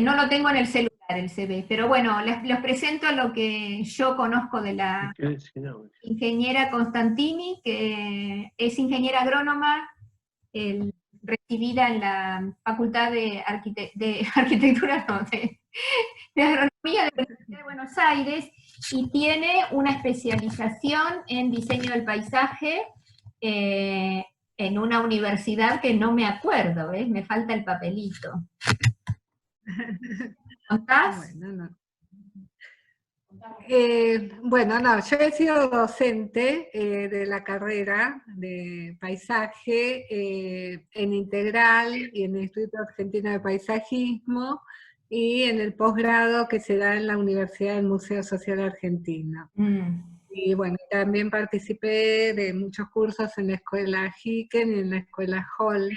No lo tengo en el celular, el CV, pero bueno, les presento lo que yo conozco de la ingeniera Constantini, que es ingeniera agrónoma, recibida en la Facultad de, de Arquitectura, no, de Agronomía de la Universidad de Buenos Aires, y tiene una especialización en diseño del paisaje en una universidad que no me acuerdo, ¿ves? Me falta el papelito. ¿Contás? Bueno, no. Bueno, no, yo he sido docente de la carrera de paisaje en Integral y en el Instituto Argentino de Paisajismo y en el posgrado que se da en la Universidad del Museo Social Argentino. Y bueno, también participé de muchos cursos en la escuela Hicken y en la escuela Hall.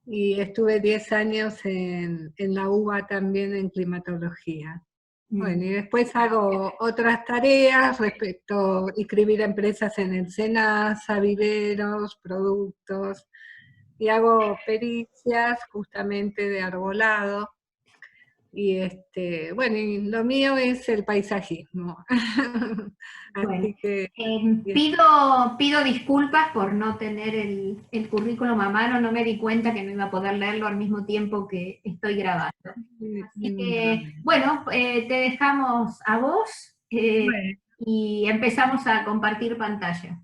Y estuve 10 años en la UBA también en climatología. Bueno, y después hago otras tareas respecto a inscribir a empresas en el SENASA, viveros, productos, y hago pericias justamente de arbolado. Y bueno, y lo mío es el paisajismo. Bueno, Así que pido disculpas por no tener el currículum a mano, no me di cuenta que no iba a poder leerlo al mismo tiempo que estoy grabando. Así que, bueno, te dejamos a vos y empezamos a compartir pantalla.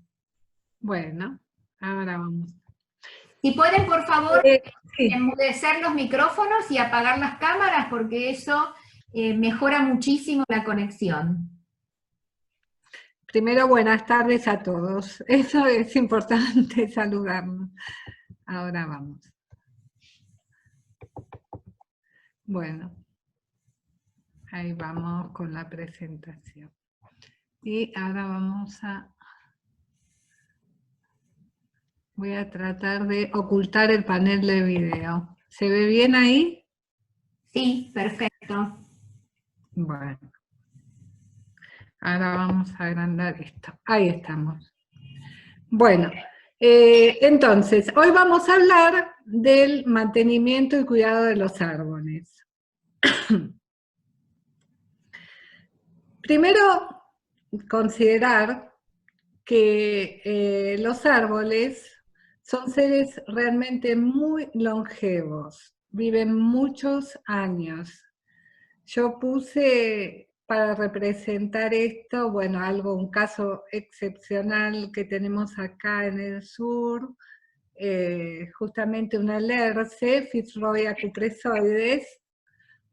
Bueno, ahora vamos. Si pueden, por favor, Sí. enmudecer los micrófonos y apagar las cámaras, porque eso mejora muchísimo la conexión. Primero, buenas tardes a todos. Eso es importante, saludarnos. Ahora vamos. Bueno, ahí vamos con la presentación. Y ahora vamos a... Voy a tratar de ocultar el panel de video. ¿Se ve bien ahí? Sí, perfecto. Bueno. Ahora vamos a agrandar esto. Ahí estamos. Bueno, entonces, hoy vamos a hablar del mantenimiento y cuidado de los árboles. Primero, considerar que los árboles son seres realmente muy longevos, viven muchos años. Yo puse para representar esto, bueno, un caso excepcional que tenemos acá en el sur, justamente una alerce, Fitzroy acupresoides,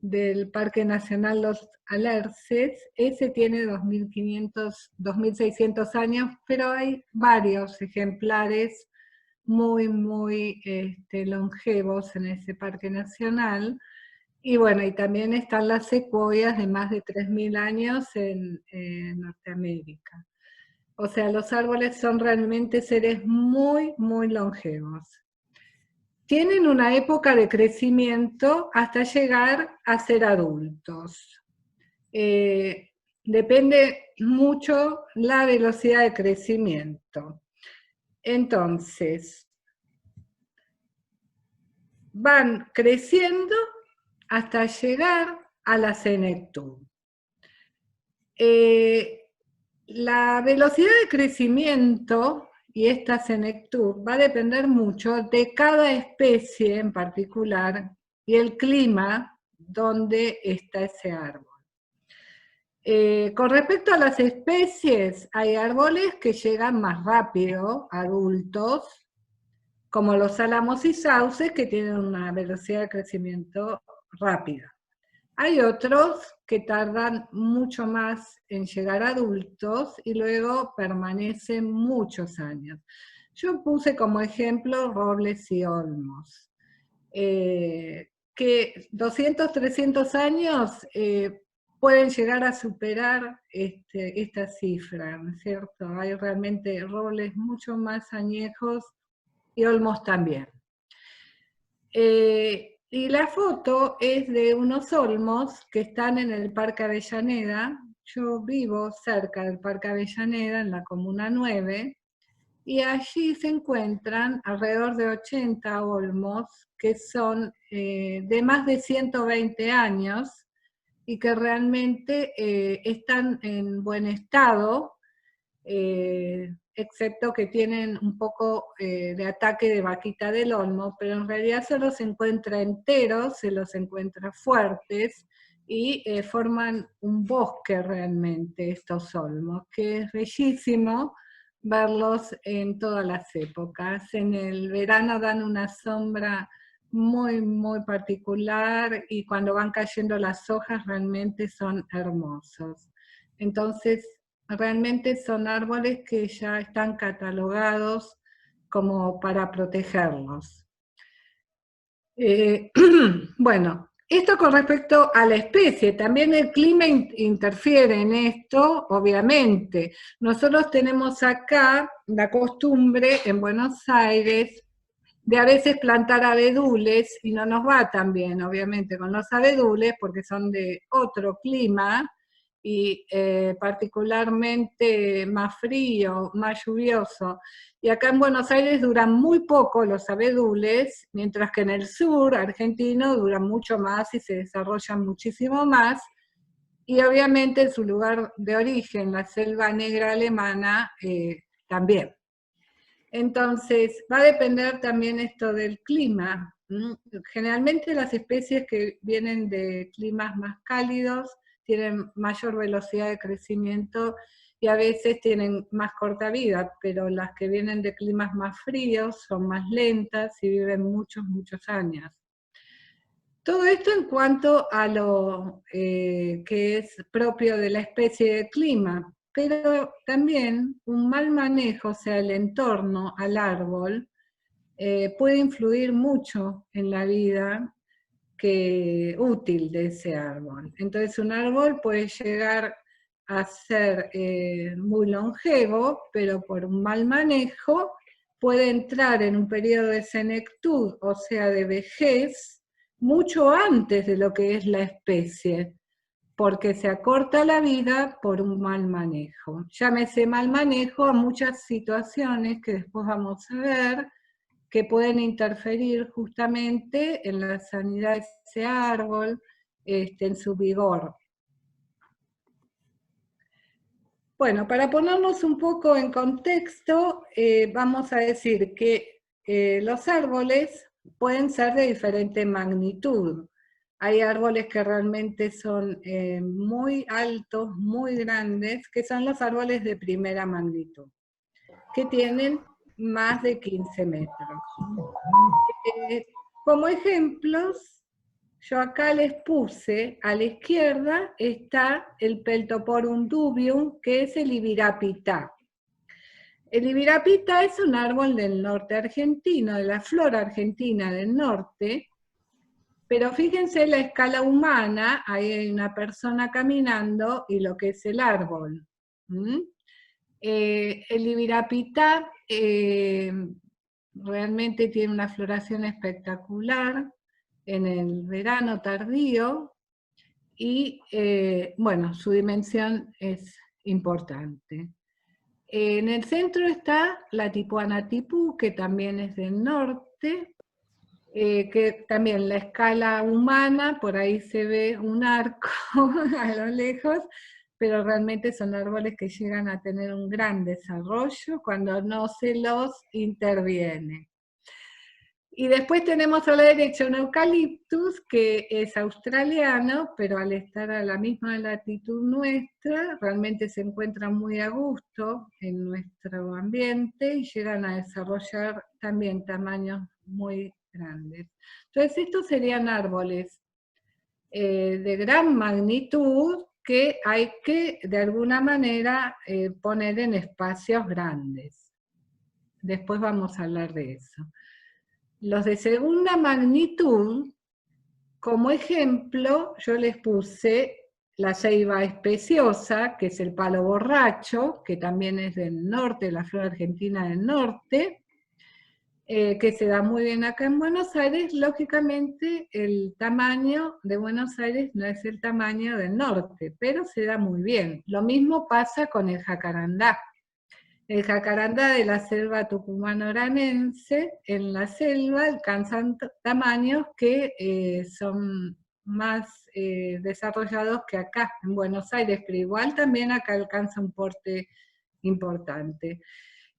del Parque Nacional Los Alerces. Ese tiene 2.500, 2.600 años, pero hay varios ejemplares muy, muy longevos en ese Parque Nacional. Y bueno, y también están las secuoyas de más de 3.000 años en Norteamérica. O sea, los árboles son realmente seres muy, muy longevos. Tienen una época de crecimiento hasta llegar a ser adultos. Depende mucho la velocidad de crecimiento. Entonces, van creciendo hasta llegar a la senectud. La velocidad de crecimiento y esta senectud va a depender mucho de cada especie en particular y el clima donde está ese árbol. Con respecto a las especies, hay árboles que llegan más rápido, adultos, como los álamos y sauces, que tienen una velocidad de crecimiento rápida. Hay otros que tardan mucho más en llegar a adultos y luego permanecen muchos años. Yo puse como ejemplo robles y olmos, que 200, 300 años pueden llegar a superar esta cifra, ¿no es cierto? Hay realmente robles mucho más añejos y olmos también. Y la foto es de unos olmos que están en el Parque Avellaneda. Yo vivo cerca del Parque Avellaneda, en la Comuna 9, y allí se encuentran alrededor de 80 olmos que son de más de 120 años y que realmente están en buen estado, excepto que tienen un poco de ataque de vaquita del olmo, pero en realidad se los encuentra enteros, se los encuentra fuertes, y forman un bosque realmente estos olmos, que es bellísimo verlos en todas las épocas. En el verano dan una sombra muy, muy particular, y cuando van cayendo las hojas realmente son hermosos. Entonces, realmente son árboles que ya están catalogados como para protegerlos. Bueno, esto con respecto a la especie. También el clima interfiere en esto, obviamente. Nosotros tenemos acá la costumbre en Buenos Aires de a veces plantar abedules, y no nos va tan bien, obviamente, con los abedules, porque son de otro clima, y particularmente más frío, más lluvioso. Y acá en Buenos Aires duran muy poco los abedules, mientras que en el sur argentino duran mucho más y se desarrollan muchísimo más, y obviamente en su lugar de origen, la selva negra alemana, también. Entonces, va a depender también esto del clima. Generalmente las especies que vienen de climas más cálidos tienen mayor velocidad de crecimiento y a veces tienen más corta vida, pero las que vienen de climas más fríos son más lentas y viven muchos, muchos años. Todo esto en cuanto a lo que es propio de la especie de clima, pero también un mal manejo, o sea, el entorno al árbol, puede influir mucho en la vida útil de ese árbol. Entonces un árbol puede llegar a ser muy longevo, pero por un mal manejo puede entrar en un periodo de senectud, o sea, de vejez, mucho antes de lo que es la especie, porque se acorta la vida por un mal manejo. Llámese mal manejo a muchas situaciones que después vamos a ver, que pueden interferir justamente en la sanidad de ese árbol, en su vigor. Bueno, para ponernos un poco en contexto, vamos a decir que los árboles pueden ser de diferente magnitud. Hay árboles que realmente son muy altos, muy grandes, que son los árboles de primera magnitud, que tienen más de 15 metros. Como ejemplos, yo acá les puse, a la izquierda está el Peltoporum dubium, que es el ibirapitá. El ibirapitá es un árbol del norte argentino, de la flora argentina del norte, pero fíjense la escala humana, ahí hay una persona caminando y lo que es el árbol. El ibirapitá realmente tiene una floración espectacular en el verano tardío, y bueno, su dimensión es importante. En el centro está la tipuana tipú, que también es del norte, que también la escala humana, por ahí se ve un arco a lo lejos, pero realmente son árboles que llegan a tener un gran desarrollo cuando no se los interviene. Y después tenemos a la derecha un eucaliptus que es australiano, pero al estar a la misma latitud nuestra, realmente se encuentra muy a gusto en nuestro ambiente y llegan a desarrollar también tamaños muy grandes. Entonces estos serían árboles de gran magnitud que hay que de alguna manera poner en espacios grandes. Después vamos a hablar de eso. Los de segunda magnitud, como ejemplo, yo les puse la ceiba especiosa, que es el palo borracho, que también es del norte, de la flora argentina del norte, que se da muy bien acá en Buenos Aires. Lógicamente el tamaño de Buenos Aires no es el tamaño del norte, pero se da muy bien. Lo mismo pasa con el jacarandá. El jacarandá de la selva tucumano-oranense, en la selva alcanzan tamaños que son más desarrollados que acá, en Buenos Aires, pero igual también acá alcanza un porte importante.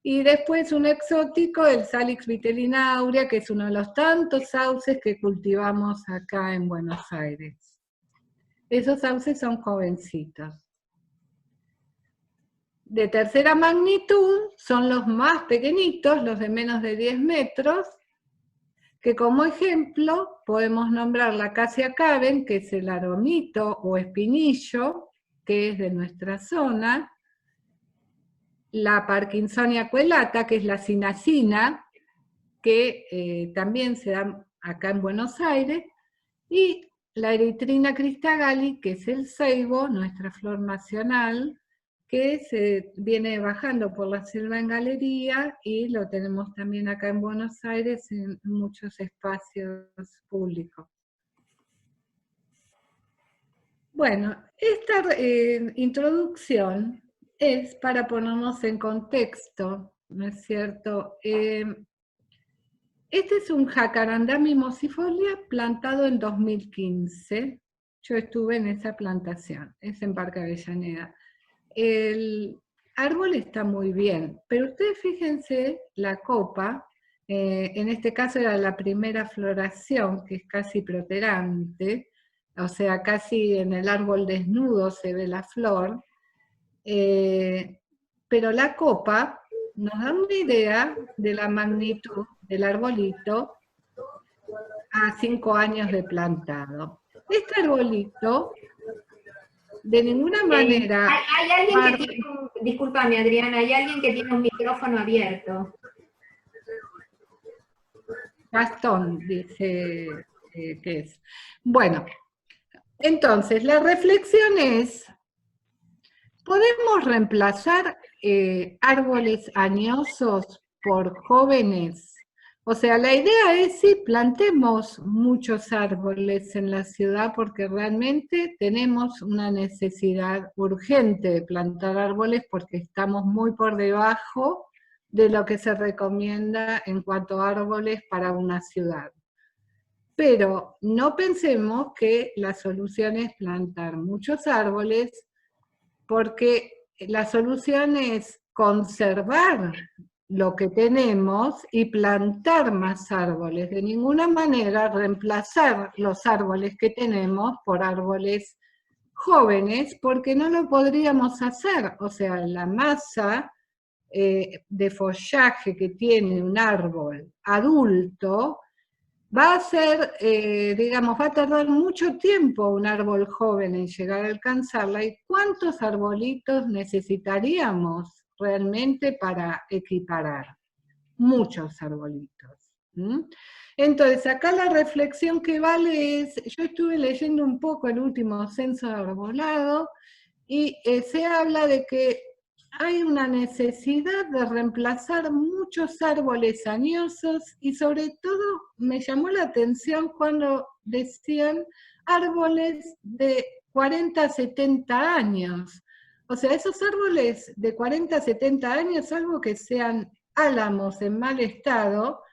Y después un exótico, el Salix vitellina aurea, que es uno de los tantos sauces que cultivamos acá en Buenos Aires. Esos sauces son jovencitos. De tercera magnitud son los más pequeñitos, los de menos de 10 metros, que como ejemplo podemos nombrar la Acacia caven, que es el aromito o espinillo, que es de nuestra zona, la Parkinsonia aquelata, que es la cinacina, que también se da acá en Buenos Aires, y la Erythrina cristagalli, que es el ceibo, nuestra flor nacional, que se viene bajando por la selva en galería y lo tenemos también acá en Buenos Aires en muchos espacios públicos. Bueno, esta introducción es para ponernos en contexto, ¿no es cierto? Este es un jacarandá mimosifolia plantado en 2015. Yo estuve en esa plantación, es en Parque Avellaneda. El árbol está muy bien, pero ustedes fíjense la copa, en este caso era la primera floración, que es casi proterante, o sea, casi en el árbol desnudo se ve la flor, pero la copa nos da una idea de la magnitud del arbolito a 5 años de plantado. Este arbolito, de ninguna manera... Hay alguien que tiene discúlpame Adriana, hay alguien que tiene un micrófono abierto. Gastón dice que es. Bueno, entonces la reflexión es, ¿podemos reemplazar árboles añosos por jóvenes? O sea, la idea es si plantemos muchos árboles en la ciudad porque realmente tenemos una necesidad urgente de plantar árboles porque estamos muy por debajo de lo que se recomienda en cuanto a árboles para una ciudad. Pero no pensemos que la solución es plantar muchos árboles, porque la solución es conservar lo que tenemos y plantar más árboles. De ninguna manera reemplazar los árboles que tenemos por árboles jóvenes, porque no lo podríamos hacer. O sea, la masa de follaje que tiene un árbol adulto va a ser, digamos, va a tardar mucho tiempo un árbol joven en llegar a alcanzarla. ¿Y cuántos arbolitos necesitaríamos realmente para equiparar? Muchos arbolitos. Entonces, acá la reflexión que vale es, yo estuve leyendo un poco el último censo de arbolado, y se habla de que hay una necesidad de reemplazar muchos árboles añosos, y sobre todo me llamó la atención cuando decían árboles de 40 a 70 años. O sea, esos árboles de 40 a 70 años, salvo que sean álamos en mal estado,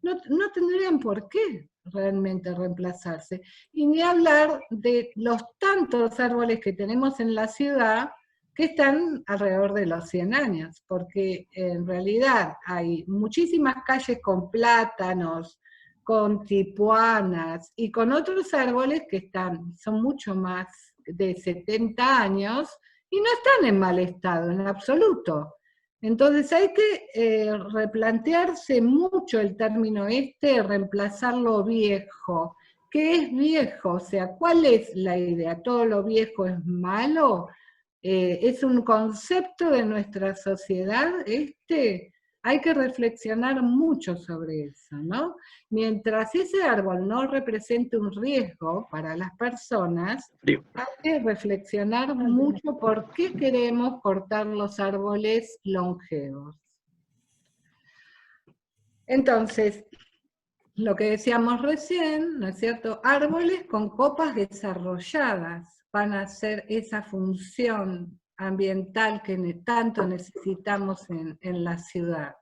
no tendrían por qué realmente reemplazarse. Y ni hablar de los tantos árboles que tenemos en la ciudad que están alrededor de los 100 años, porque en realidad hay muchísimas calles con plátanos, con tipuanas y con otros árboles que son mucho más de 70 años y no están en mal estado en absoluto. Entonces hay que replantearse mucho el término reemplazar lo viejo. ¿Qué es viejo? O sea, ¿cuál es la idea? ¿Todo lo viejo es malo? ¿Es un concepto de nuestra sociedad Hay que reflexionar mucho sobre eso, ¿no? Mientras ese árbol no represente un riesgo para las personas, hay que reflexionar mucho por qué queremos cortar los árboles longevos. Entonces, lo que decíamos recién, ¿no es cierto? Árboles con copas desarrolladas van a hacer esa función ambiental que tanto necesitamos en la ciudad.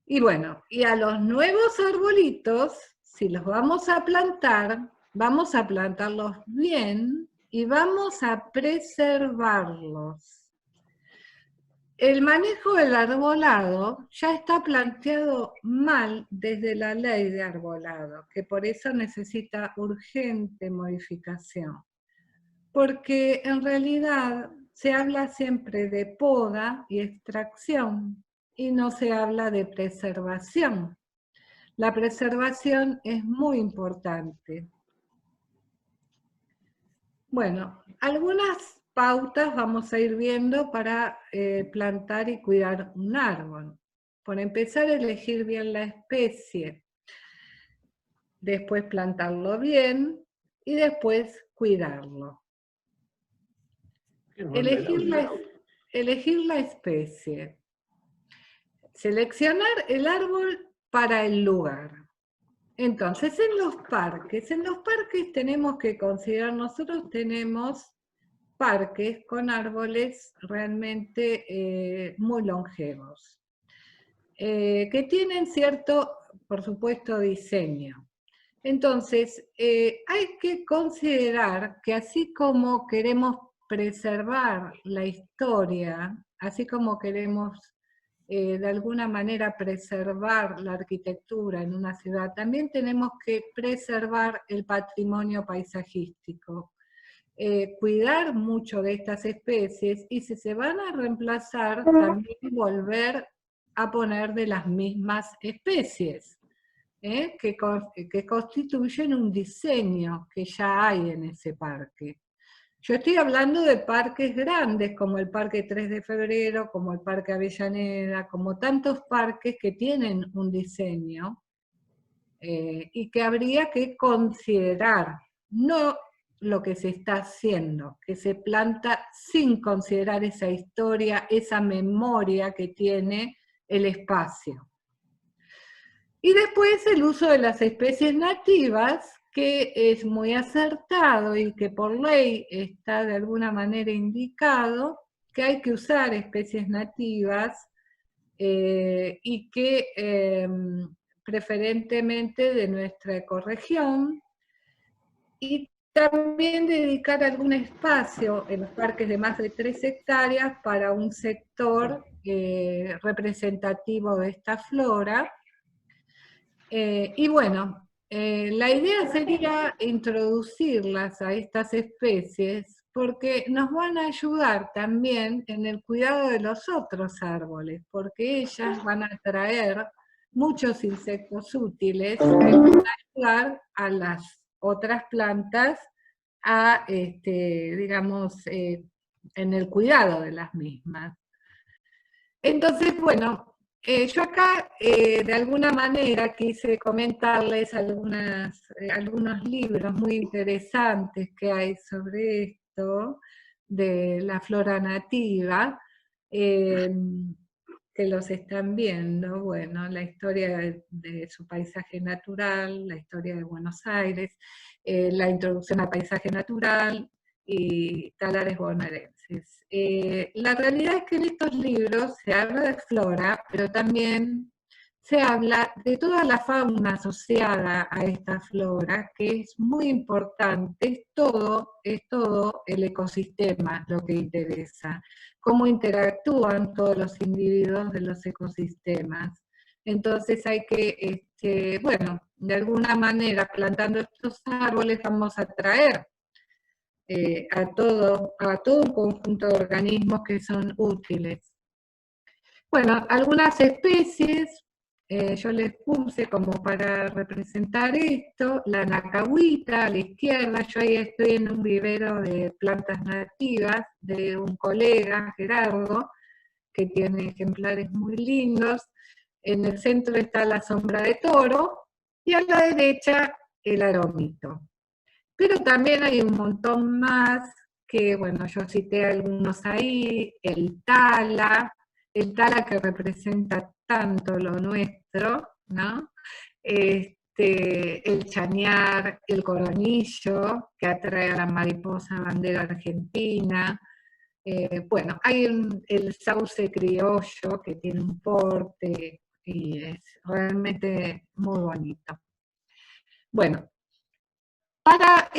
Y bueno, y a los nuevos arbolitos, si los vamos a plantarlos bien y vamos a preservarlos. El manejo del arbolado ya está planteado mal desde la ley de arbolado, que por eso necesita urgente modificación. Porque en realidad se habla siempre de poda y extracción, y no se habla de preservación. La preservación es muy importante. Bueno, algunas pautas vamos a ir viendo para plantar y cuidar un árbol. Por empezar, elegir bien la especie, después plantarlo bien y después cuidarlo. Elegir la especie. Seleccionar el árbol para el lugar. Entonces, en los parques tenemos que considerar, nosotros tenemos parques con árboles realmente muy longevos, que tienen cierto, por supuesto, diseño. Entonces, hay que considerar que así como queremos preservar la historia, así como queremos de alguna manera preservar la arquitectura en una ciudad, también tenemos que preservar el patrimonio paisajístico, cuidar mucho de estas especies, y si se van a reemplazar, también volver a poner de las mismas especies, que constituyen un diseño que ya hay en ese parque. Yo estoy hablando de parques grandes, como el Parque 3 de Febrero, como el Parque Avellaneda, como tantos parques que tienen un diseño y que habría que considerar, no lo que se está haciendo, que se planta sin considerar esa historia, esa memoria que tiene el espacio. Y después el uso de las especies nativas, que es muy acertado y que por ley está de alguna manera indicado, que hay que usar especies nativas y que preferentemente de nuestra ecorregión, y también dedicar algún espacio en los parques de más de 3 hectáreas para un sector representativo de esta flora. Y bueno, la idea sería introducirlas a estas especies porque nos van a ayudar también en el cuidado de los otros árboles, porque ellas van a traer muchos insectos útiles que van a ayudar a las otras plantas a, digamos, en el cuidado de las mismas. Entonces, bueno, yo acá de alguna manera quise comentarles algunos libros muy interesantes que hay sobre esto, de la flora nativa, que los están viendo, bueno, la historia de su paisaje natural, la historia de Buenos Aires, la introducción al paisaje natural y talares bonaerenses. La realidad es que en estos libros se habla de flora, pero también se habla de toda la fauna asociada a esta flora, que es muy importante, es todo el ecosistema lo que interesa, cómo interactúan todos los individuos de los ecosistemas. Entonces hay que, bueno, de alguna manera, plantando estos árboles vamos a traer a todo un conjunto de organismos que son útiles. Bueno, algunas especies, yo les puse como para representar esto, la nacahuita a la izquierda, yo ahí estoy en un vivero de plantas nativas de un colega, Gerardo, que tiene ejemplares muy lindos. En el centro está la sombra de toro, y a la derecha el aromito. Pero también hay un montón más que, bueno, yo cité algunos ahí, el tala que representa tanto lo nuestro, ¿no? El chañar, el coronillo, que atrae a la mariposa bandera argentina, Bueno, hay el sauce criollo que tiene un porte y es realmente muy bonito. Bueno, para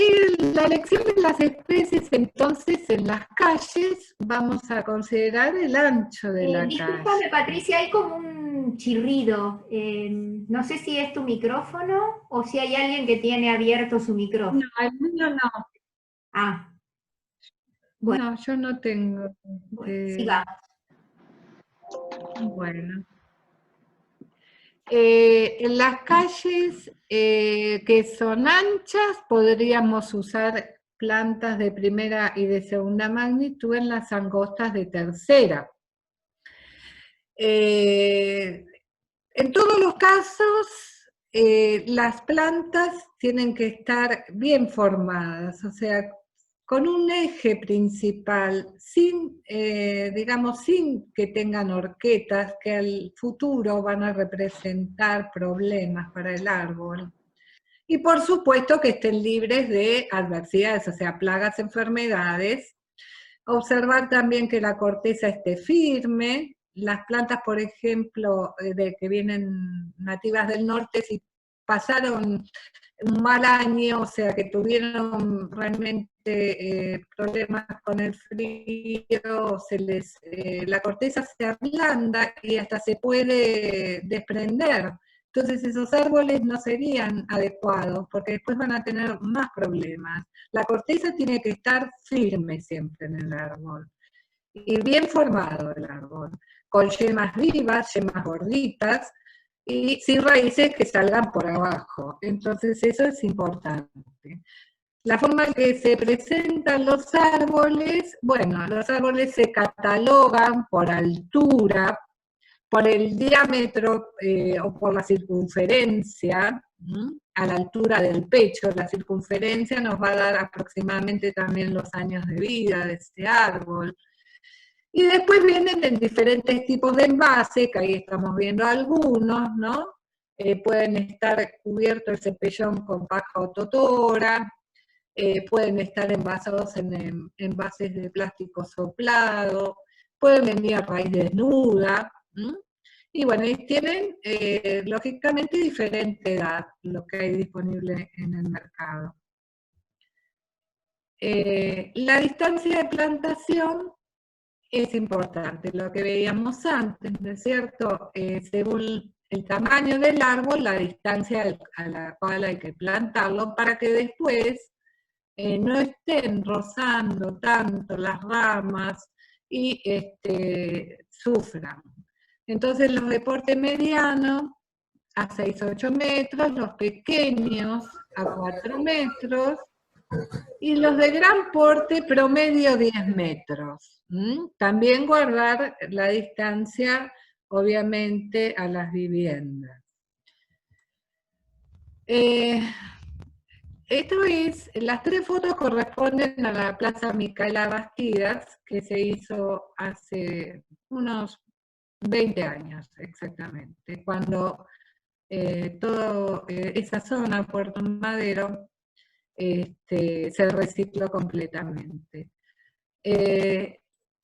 la elección de las especies, entonces, en las calles, vamos a considerar el ancho de la Discúlpame, calle. Patricia, hay como un chirrido. No sé si es tu micrófono o si hay alguien que tiene abierto su micrófono. No, el mío no. Ah, bueno, No, yo no tengo. sigamos. Bueno. En las calles que son anchas podríamos usar plantas de primera y de segunda magnitud en las angostas de tercera. En todos los casos, las plantas tienen que estar bien formadas, o sea, con un eje principal, sin, digamos, sin que tengan horquetas que al futuro van a representar problemas para el árbol. Y por supuesto que estén libres de adversidades, o sea, plagas, enfermedades. Observar también que la corteza esté firme. Las plantas, por ejemplo, que vienen nativas del norte, si pasaron un mal año, o sea, que tuvieron realmente problemas con el frío, la corteza se ablanda y hasta se puede desprender. Entonces esos árboles no serían adecuados, porque después van a tener más problemas. La corteza tiene que estar firme siempre en el árbol, y bien formado el árbol, con yemas vivas, yemas gorditas, y sin raíces que salgan por abajo. Entonces eso es importante. La forma en que se presentan los árboles, bueno, los árboles se catalogan por altura, por el diámetro o por la circunferencia, a la altura del pecho. La circunferencia nos va a dar aproximadamente también los años de vida de este árbol. Y después vienen en diferentes tipos de envase, que ahí estamos viendo algunos, ¿no? Pueden estar cubiertos el cepellón con paja o totora, pueden estar envasados en envases de plástico soplado, pueden venir a raíz desnuda, y bueno, y tienen lógicamente diferente edad, lo que hay disponible en el mercado. La distancia de plantación es importante, lo que veíamos antes, ¿no es cierto? Según el tamaño del árbol, la distancia a la cual hay que plantarlo para que después no estén rozando tanto las ramas y sufran. Entonces los de porte mediano a 6-8 metros, los pequeños a 4 metros, y los de gran porte promedio 10 metros. También guardar la distancia, obviamente, a las viviendas. Las 3 fotos corresponden a la Plaza Micaela Bastidas, que se hizo hace unos 20 años exactamente, cuando toda esa zona, Puerto Madero, se recicló completamente.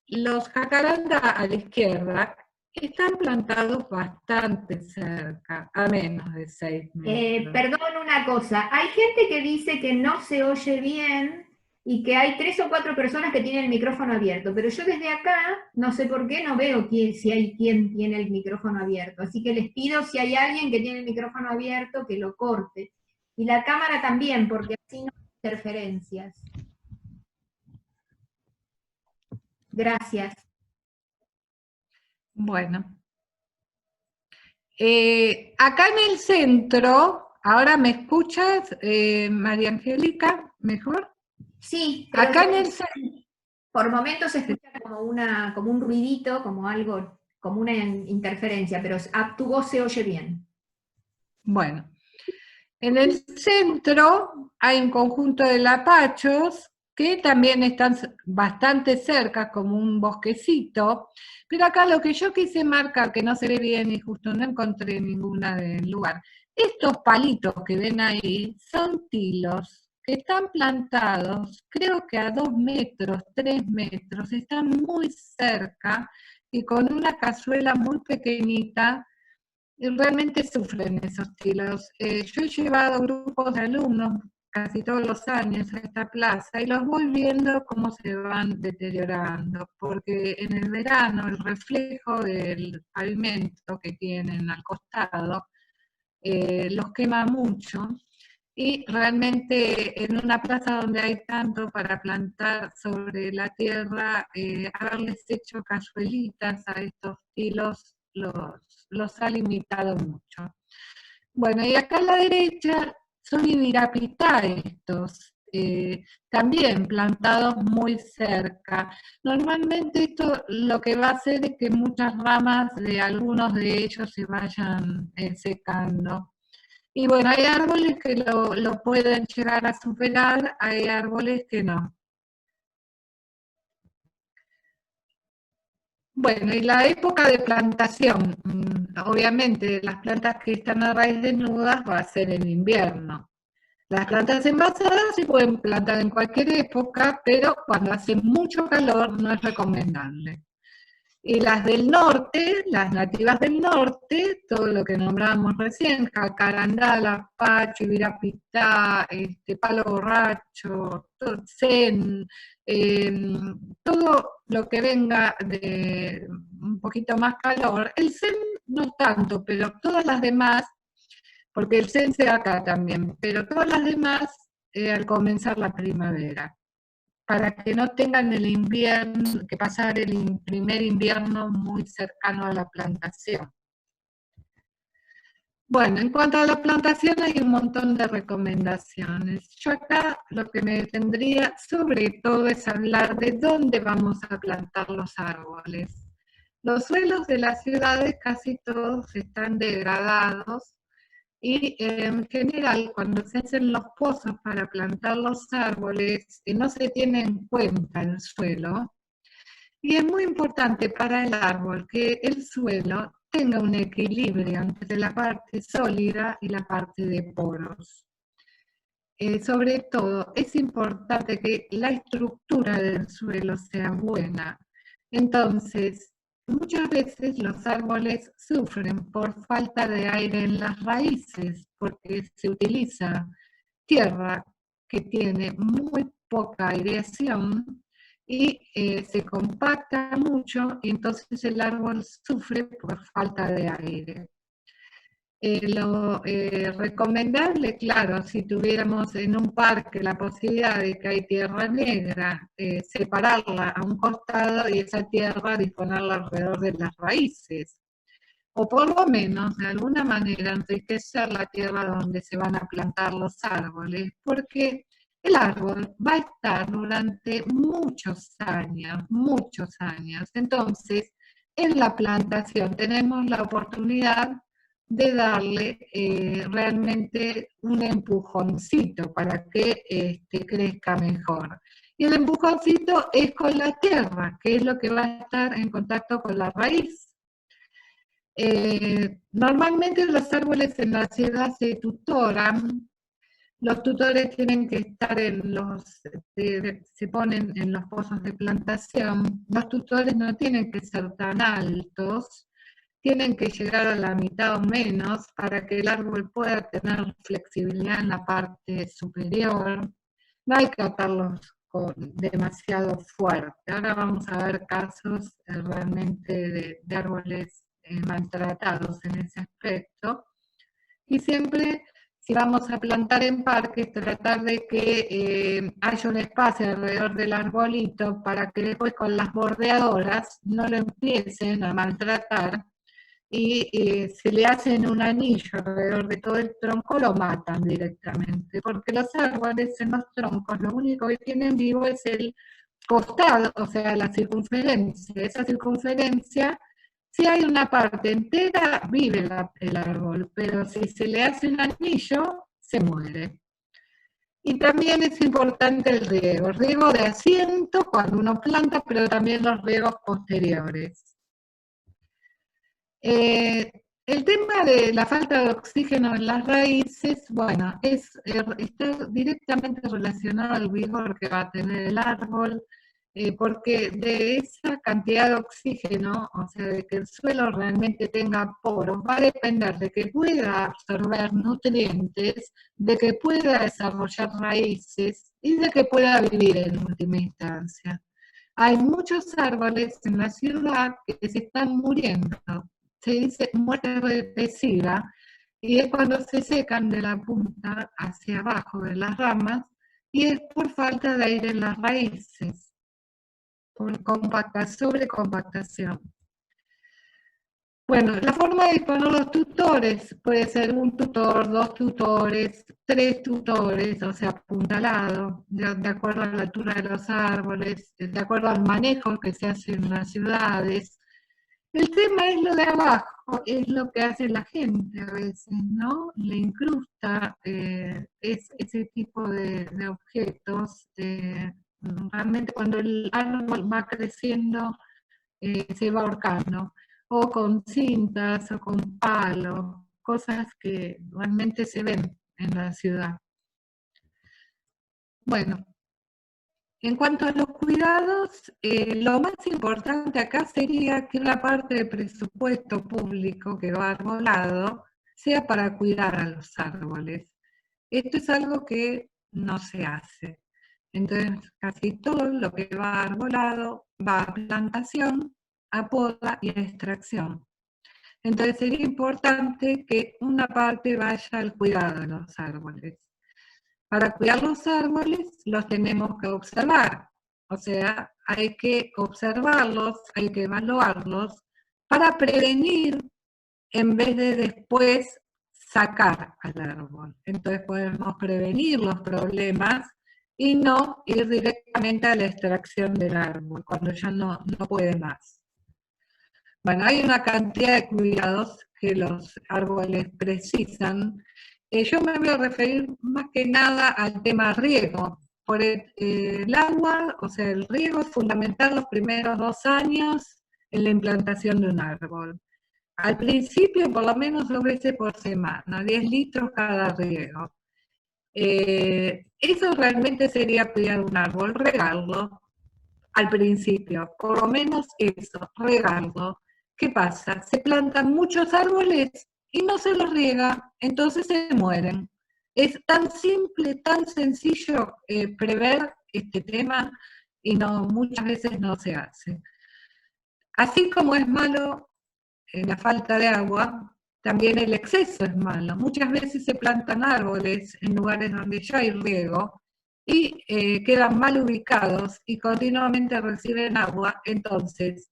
Los jacaranda a la izquierda están plantados bastante cerca, a menos de 6 metros. Perdón una cosa, hay gente que dice que no se oye bien y que hay 3 o 4 personas que tienen el micrófono abierto, pero yo desde acá, no sé por qué, no veo si hay quien tiene el micrófono abierto, así que les pido si hay alguien que tiene el micrófono abierto que lo corte. Y la cámara también, porque así no hay interferencias. Gracias. Bueno. Acá en el centro, ¿ahora me escuchas, María Angélica? ¿Mejor? Sí, acá en el centro. Por momentos se escucha como un ruidito, como algo, como una interferencia, pero tu voz se oye bien. Bueno, en el centro hay un conjunto de lapachos que también están bastante cerca, como un bosquecito, pero acá lo que yo quise marcar, que no se ve bien y justo no encontré ninguna del lugar, estos palitos que ven ahí son tilos, que están plantados, creo que a 2 metros, 3 metros, están muy cerca y con una cazuela muy pequeñita, y realmente sufren esos tilos. Yo he llevado grupos de alumnos casi todos los años a esta plaza y los voy viendo cómo se van deteriorando, porque en el verano el reflejo del pavimento que tienen al costado los quema mucho, y realmente en una plaza donde hay tanto para plantar sobre la tierra, haberles hecho cazuelitas a estos tilos los ha limitado mucho. Bueno, y acá a la derecha son ibirapitá estos, también plantados muy cerca. Normalmente esto lo que va a hacer es que muchas ramas de algunos de ellos se vayan secando. Y bueno, hay árboles que lo pueden llegar a superar, hay árboles que no. Bueno, y la época de plantación, obviamente las plantas que están a raíz desnudas va a ser en invierno. Las plantas envasadas se pueden plantar en cualquier época, pero cuando hace mucho calor no es recomendable. Y las del norte, las nativas del norte, todo lo que nombrábamos recién, jacarandá, lapacho, ibirapitá, palo borracho, zen, todo lo que venga de un poquito más calor, el zen no tanto, pero todas las demás, porque el zen se da acá también, pero todas las demás al comenzar la primavera, para que no tengan el invierno, que pasar el primer invierno muy cercano a la plantación. Bueno, en cuanto a la plantación hay un montón de recomendaciones. Yo acá lo que me detendría sobre todo es hablar de dónde vamos a plantar los árboles. Los suelos de las ciudades casi todos están degradados, y en general, cuando se hacen los pozos para plantar los árboles, no se tiene en cuenta el suelo. Y es muy importante para el árbol que el suelo tenga un equilibrio entre la parte sólida y la parte de poros. Sobre todo, es importante que la estructura del suelo sea buena. Entonces, muchas veces los árboles sufren por falta de aire en las raíces, porque se utiliza tierra que tiene muy poca aireación y se compacta mucho, y entonces el árbol sufre por falta de aire. Lo recomendable, claro, si tuviéramos en un parque la posibilidad de que hay tierra negra, separarla a un costado y esa tierra disponerla alrededor de las raíces. O por lo menos, de alguna manera, enriquecer la tierra donde se van a plantar los árboles, porque el árbol va a estar durante muchos años, muchos años. Entonces, en la plantación tenemos la oportunidad de darle realmente un empujoncito para que crezca mejor. Y el empujoncito es con la tierra, que es lo que va a estar en contacto con la raíz. Normalmente los árboles en la ciudad se tutoran. Los tutores tienen que estar se ponen en los pozos de plantación. Los tutores no tienen que ser tan altos, tienen que llegar a la mitad o menos para que el árbol pueda tener flexibilidad en la parte superior. No hay que atarlos demasiado fuerte. Ahora vamos a ver casos realmente de árboles maltratados en ese aspecto. Y siempre, si vamos a plantar en parques, tratar de que haya un espacio alrededor del arbolito para que después con las bordeadoras no lo empiecen a maltratar y se le hacen un anillo alrededor de todo el tronco, lo matan directamente, porque los árboles en los troncos lo único que tienen vivo es el costado, o sea, la circunferencia. Esa circunferencia, si hay una parte entera, vive el árbol, pero si se le hace un anillo, se muere. Y también es importante el riego de asiento cuando uno planta, pero también los riegos posteriores. El tema de la falta de oxígeno en las raíces, bueno, está directamente relacionado al vigor que va a tener el árbol, porque de esa cantidad de oxígeno, o sea, de que el suelo realmente tenga poros, va a depender de que pueda absorber nutrientes, de que pueda desarrollar raíces y de que pueda vivir en última instancia. Hay muchos árboles en la ciudad que se están muriendo, se dice muerte regresiva, y es cuando se secan de la punta hacia abajo de las ramas, y es por falta de aire en las raíces, por sobrecompactación. Bueno, la forma de poner los tutores puede ser un tutor, 2 tutores, 3 tutores, o sea, apuntalado, de acuerdo a la altura de los árboles, de acuerdo al manejo que se hace en las ciudades. El tema es lo de abajo, es lo que hace la gente a veces, ¿no? Le incrusta ese tipo de objetos. Realmente cuando el árbol va creciendo, se va ahorcando, o con cintas, o con palos, cosas que realmente se ven en la ciudad. Bueno, en cuanto a los cuidados, lo más importante acá sería que una parte del presupuesto público que va arbolado sea para cuidar a los árboles. Esto es algo que no se hace. Entonces, casi todo lo que va arbolado va a plantación, a poda y a extracción. Entonces sería importante que una parte vaya al cuidado de los árboles. Para cuidar los árboles los tenemos que observar, o sea, hay que observarlos, hay que evaluarlos para prevenir en vez de después sacar al árbol. Entonces podemos prevenir los problemas y no ir directamente a la extracción del árbol cuando ya no puede más. Bueno, hay una cantidad de cuidados que los árboles precisan. Yo me voy a referir más que nada al tema riego. Por el agua, o sea, el riego es fundamental los primeros 2 años en la implantación de un árbol. Al principio, por lo menos 2 veces por semana, 10 litros cada riego. Eso realmente sería cuidar un árbol, regarlo al principio, por lo menos eso, regarlo. ¿Qué pasa? Se plantan muchos árboles y no se los riega, entonces se mueren. Es tan simple, tan sencillo prever este tema y muchas veces no se hace. Así como es malo la falta de agua, también el exceso es malo. Muchas veces se plantan árboles en lugares donde ya hay riego y quedan mal ubicados y continuamente reciben agua. Entonces,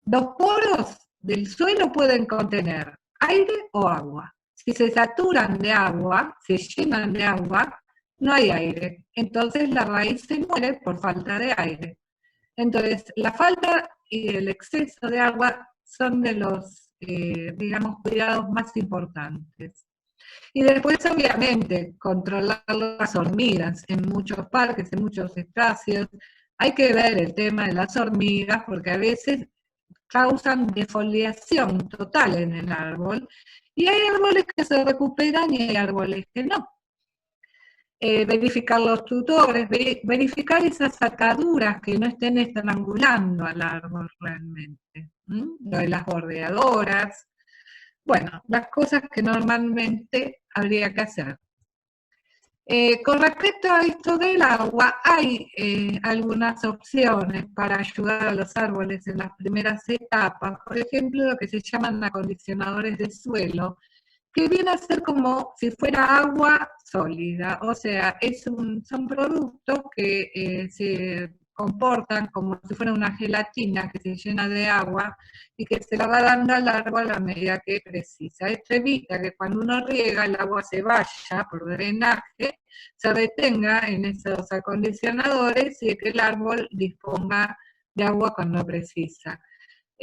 los poros del suelo pueden contener aire o agua. Si se saturan de agua, se llenan de agua, no hay aire. Entonces la raíz se muere por falta de aire. Entonces, la falta y el exceso de agua son de los, digamos, cuidados más importantes. Y después, obviamente, controlar las hormigas en muchos parques, en muchos espacios. Hay que ver el tema de las hormigas porque a veces causan defoliación total en el árbol. Y hay árboles que se recuperan y hay árboles que no. Verificar los tutores, verificar esas sacaduras que no estén estrangulando al árbol realmente. Lo de las bordeadoras. Bueno, las cosas que normalmente habría que hacer. Con respecto a esto del agua, hay algunas opciones para ayudar a los árboles en las primeras etapas. Por ejemplo, lo que se llaman acondicionadores de suelo, que viene a ser como si fuera agua sólida, o sea, son productos que se comportan como si fuera una gelatina que se llena de agua y que se la va dando al árbol a medida que precisa. Esto evita que cuando uno riega el agua se vaya por drenaje, se retenga en esos acondicionadores y que el árbol disponga de agua cuando precisa.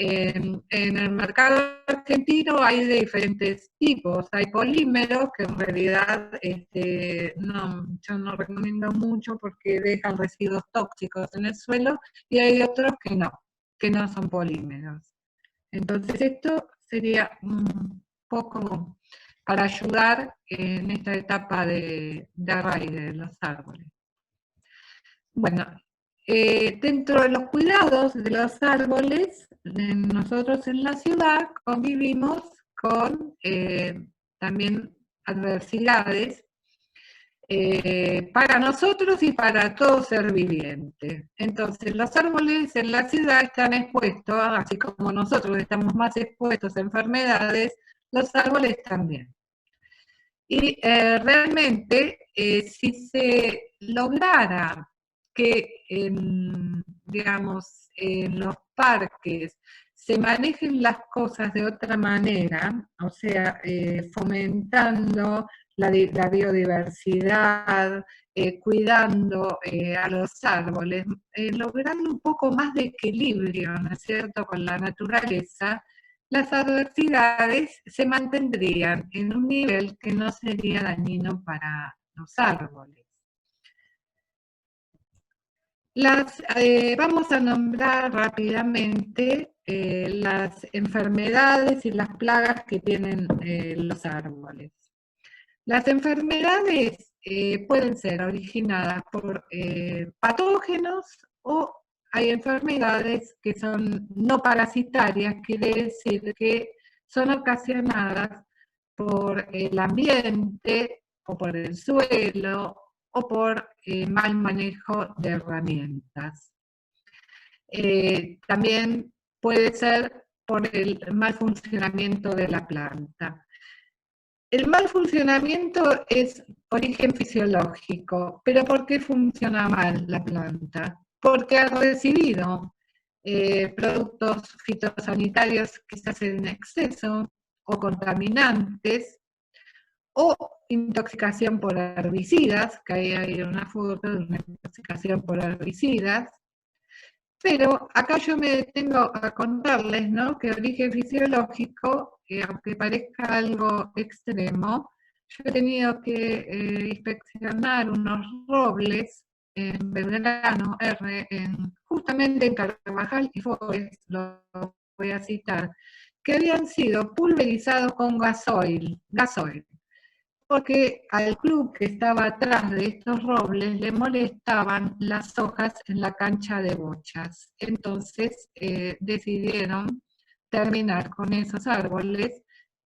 En el mercado argentino hay de diferentes tipos, hay polímeros que en realidad yo no recomiendo mucho porque dejan residuos tóxicos en el suelo, y hay otros que no son polímeros. Entonces esto sería poco para ayudar en esta etapa de arraigue de los árboles. Bueno, dentro de los cuidados de los árboles, nosotros en la ciudad convivimos con también adversidades para nosotros y para todo ser viviente. Entonces, los árboles en la ciudad están expuestos, así como nosotros estamos más expuestos a enfermedades, los árboles también. Y realmente, si se lograra que, digamos, en los parques se manejen las cosas de otra manera, o sea, fomentando la biodiversidad, cuidando a los árboles, logrando un poco más de equilibrio, ¿no es cierto?, con la naturaleza, las adversidades se mantendrían en un nivel que no sería dañino para los árboles. Vamos a nombrar rápidamente las enfermedades y las plagas que tienen los árboles. Las enfermedades pueden ser originadas por patógenos o hay enfermedades que son no parasitarias, quiere decir que son ocasionadas por el ambiente o por el suelo o por mal manejo de herramientas. También puede ser por el mal funcionamiento de la planta. El mal funcionamiento es origen fisiológico, pero ¿por qué funciona mal la planta? Porque ha recibido productos fitosanitarios quizás en exceso, o contaminantes, o intoxicación por herbicidas, que ahí hay una foto de una intoxicación por herbicidas. Pero acá yo me detengo a contarles, ¿no?, que origen fisiológico, aunque parezca algo extremo, yo he tenido que inspeccionar unos robles en Belgrano, justamente en Carvajal y Forest, lo voy a citar, que habían sido pulverizados con gasoil, porque al club que estaba atrás de estos robles le molestaban las hojas en la cancha de bochas. Entonces decidieron terminar con esos árboles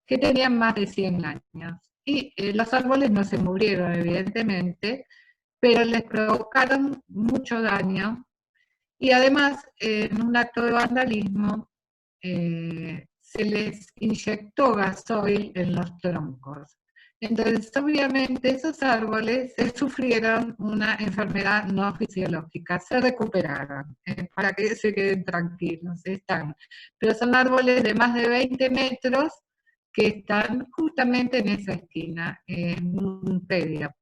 que tenían más de 100 años. Y los árboles no se murieron, evidentemente, pero les provocaron mucho daño. Y además, en un acto de vandalismo, se les inyectó gasoil en los troncos. Entonces, obviamente, esos árboles sufrieron una enfermedad no fisiológica, se recuperaron, para que se queden tranquilos, están. Pero son árboles de más de 20 metros que están justamente en esa esquina, en un predio,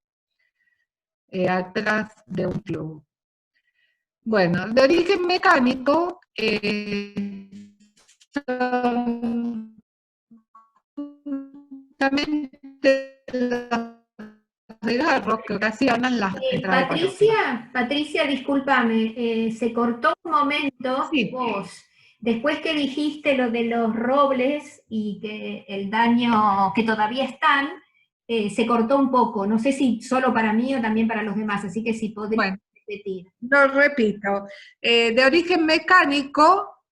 atrás de un club. Bueno, de origen mecánico, son justamente los desgarros que ocasionan las entradas. Patricia, discúlpame, se cortó un momento, sí. Vos, después que dijiste lo de los robles y que el daño que todavía están, se cortó un poco, no sé si solo para mí o también para los demás, así que si podría repetir. Lo repito, de origen mecánico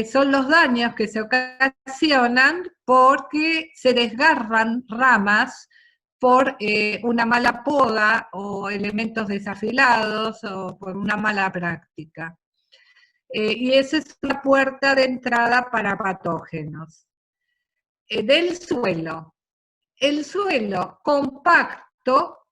son los daños que se ocasionan porque se desgarran ramas por una mala poda o elementos desafilados o por una mala práctica. Y esa es la puerta de entrada para patógenos. Del suelo. El suelo compacto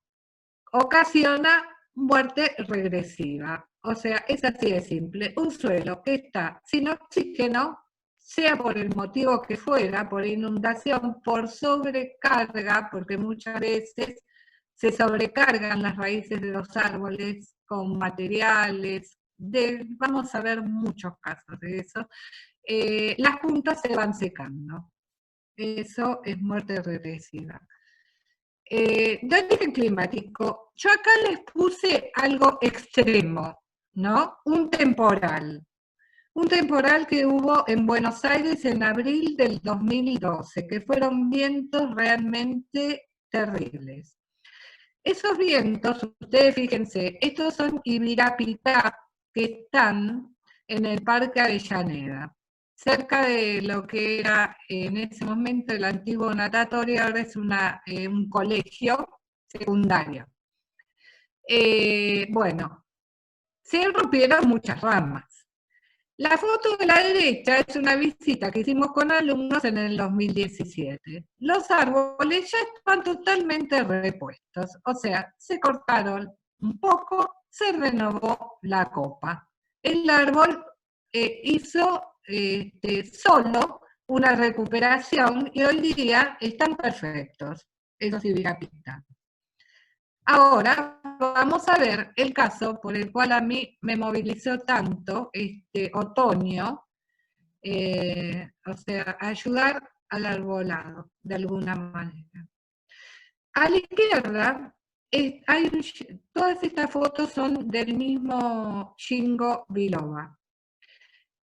ocasiona muerte regresiva. O sea, es así de simple. Un suelo que está sin oxígeno, sea por el motivo que fuera, por inundación, por sobrecarga, porque muchas veces se sobrecargan las raíces de los árboles con materiales, vamos a ver muchos casos de eso, las puntas se van secando. Eso es muerte regresiva. De origen climático, yo acá les puse algo extremo, ¿no? Un temporal. Un temporal que hubo en Buenos Aires en abril del 2012, que fueron vientos realmente terribles. Esos vientos, ustedes fíjense, estos son Ibirapitá, que están en el Parque Avellaneda, cerca de lo que era en ese momento el antiguo natatorio, ahora es un colegio secundario. Bueno, se rompieron muchas ramas. La foto de la derecha es una visita que hicimos con alumnos en el 2017. Los árboles ya estaban totalmente repuestos, o sea, se cortaron un poco, se renovó la copa. El árbol hizo solo una recuperación y hoy día están perfectos, esos ibirapitá. Ahora vamos a ver el caso por el cual a mí me movilizó tanto este otoño, o sea, ayudar al arbolado, de alguna manera. A la izquierda, todas estas fotos son del mismo Ginkgo biloba.